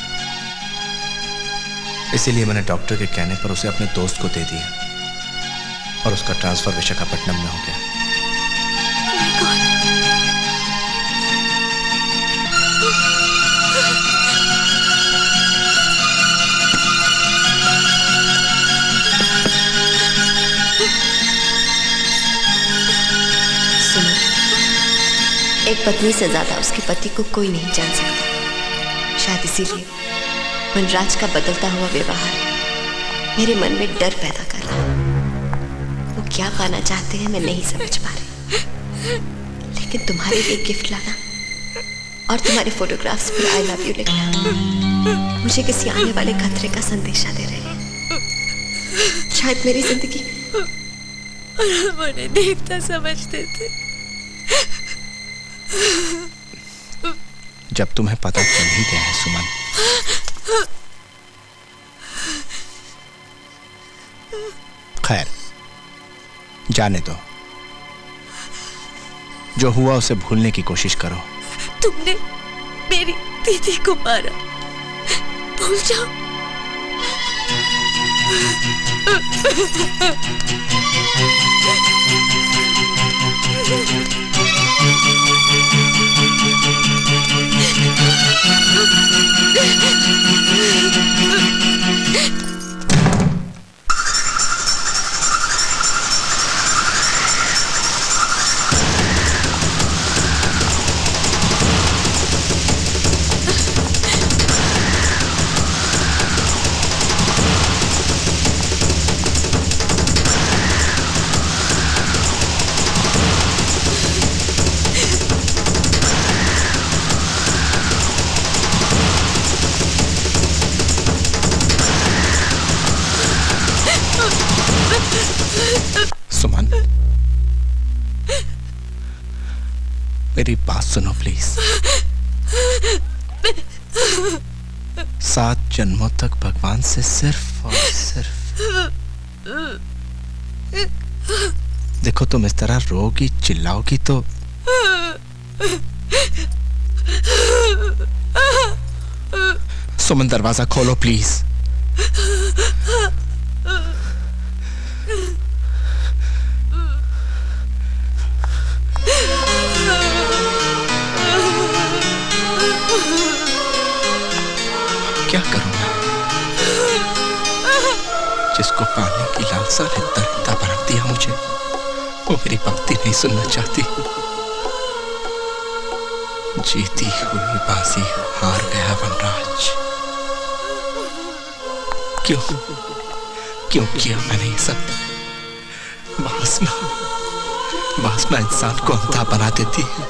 इसीलिए मैंने डॉक्टर के कहने पर उसे अपने दोस्त को दे दिया और उसका ट्रांसफर विशाखापट्टनम में हो गया। एक पत्नी से ज्यादा उसके पति को कोई नहीं जान सकता। शायद इसीलिए वनराज का बदलता हुआ व्यवहार मेरे मन में डर पैदा कर रहा है। वो क्या पाना चाहते हैं मैं नहीं समझ पा रही, लेकिन तुम्हारे लिए गिफ्ट लाना और तुम्हारे फोटोग्राफ्स पर आई लव यू लिखना मुझे किसी आने वाले खतरे का संदेशा दे रहे हैं। शायद मेरी जिंदगी उन्हें देखता समझते थे। जब तुम्हें पता चल ही गया है सुमन, खैर जाने दो। जो हुआ उसे भूलने की कोशिश करो। तुमने मेरी दीदी को मारा, भूल जाओ। सुमन, मेरी बात सुनो प्लीज। 7 जन्मों तक भगवान से सिर्फ और सिर्फ देखो, तुम इस तरह रोगी चिल्लाओगी तो सुमन दरवाजा खोलो प्लीज। क्या करूं मैं? जिसको पाने की लालसा रिद्दा रिद्दा बना दिया मुझे, वो मेरी बात ही नहीं सुनना चाहती। जीती हुई बाजी हार गया वनराज। क्यों क्यों किया मैंने ये सब? वासना इंसान को अंधा बना देती है,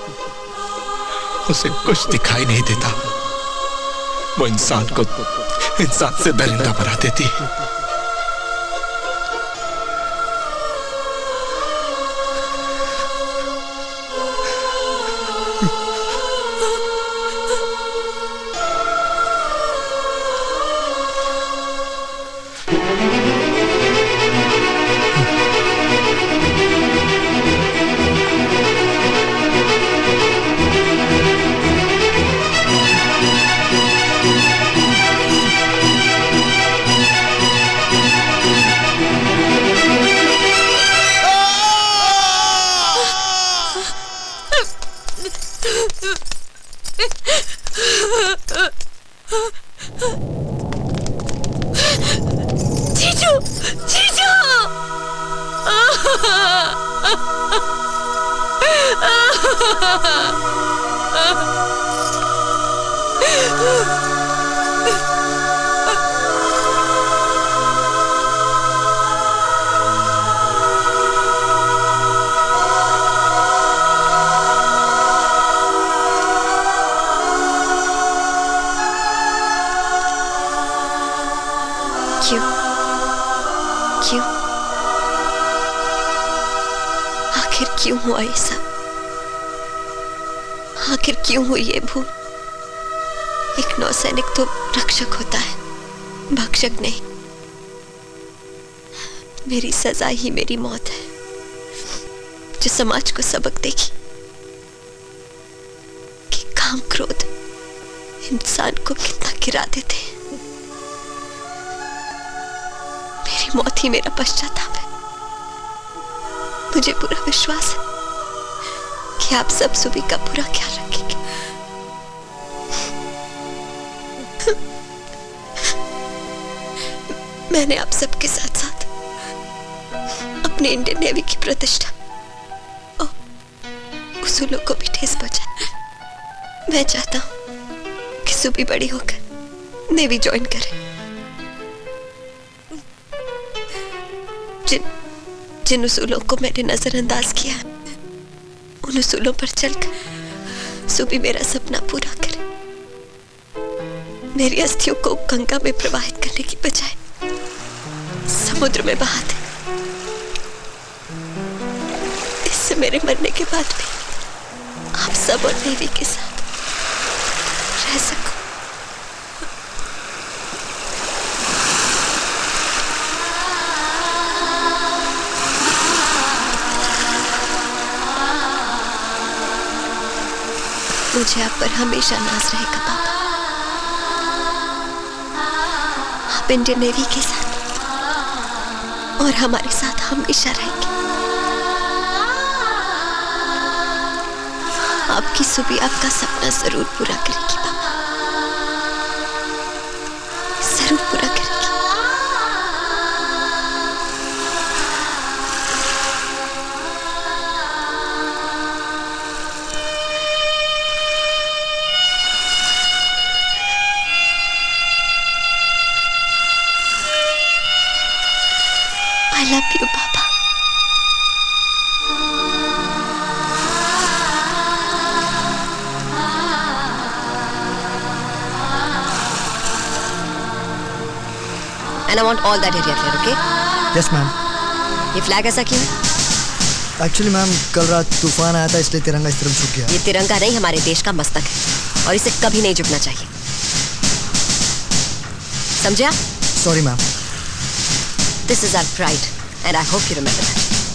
उसे कुछ दिखाई नहीं देता। वो इंसान से दरिंदा बना देती है। क्यों क्यों आखिर क्यों हुआ ये सब? आखिर क्यों हुई ये भूल? एक नौसैनिक तो रक्षक होता है, भक्षक नहीं। मेरी सजा ही मेरी मौत है, जो समाज को सबक देगी कि काम क्रोध इंसान को कितना गिरा देते हैं। मेरी मौत ही मेरा पश्चाताप है। मुझे पूरा विश्वास है कि आप सब सुबी का पूरा ख्याल रखेंगे। मैंने आप सबके साथ साथ अपने इंडियन नेवी की प्रतिष्ठा और उसूलों को भी ठेस पहुंचाई। मैं चाहता हूं कि सुबी बड़ी होकर नेवी ज्वाइन करे। जिन उसूलों को मैंने नजरअंदाज किया, उन उसूलों पर चलकर सुबी मेरा सपना पूरा करे। मेरी अस्थियों को गंगा में प्रवाहित करने की बजाय समुद्र में बहा दे। इससे मेरे मरने के बाद भी आप सब और नेवी के साथ रह सकूं। मुझे आप पर हमेशा नाज रहेगा पापा। आप इंडियन नेवी के साथ और हमारे साथ हमेशा रहेंगे। आपकी सुबी आपका सपना जरूर पूरा करेगी पापा, जरूर पूरा करेगी। I love you, Papa. And I want all that area clear, okay? Yes ma'am. ये फ्लैग ऐसा क्यों है? एक्चुअली मैम कल रात तूफान आया था, इसलिए तिरंगा इस तरफ झुक गया। ये तिरंगा नहीं, हमारे देश का मस्तक है और इसे कभी नहीं झुकना चाहिए, समझा? Sorry ma'am. This is our pride and I hope you remember that.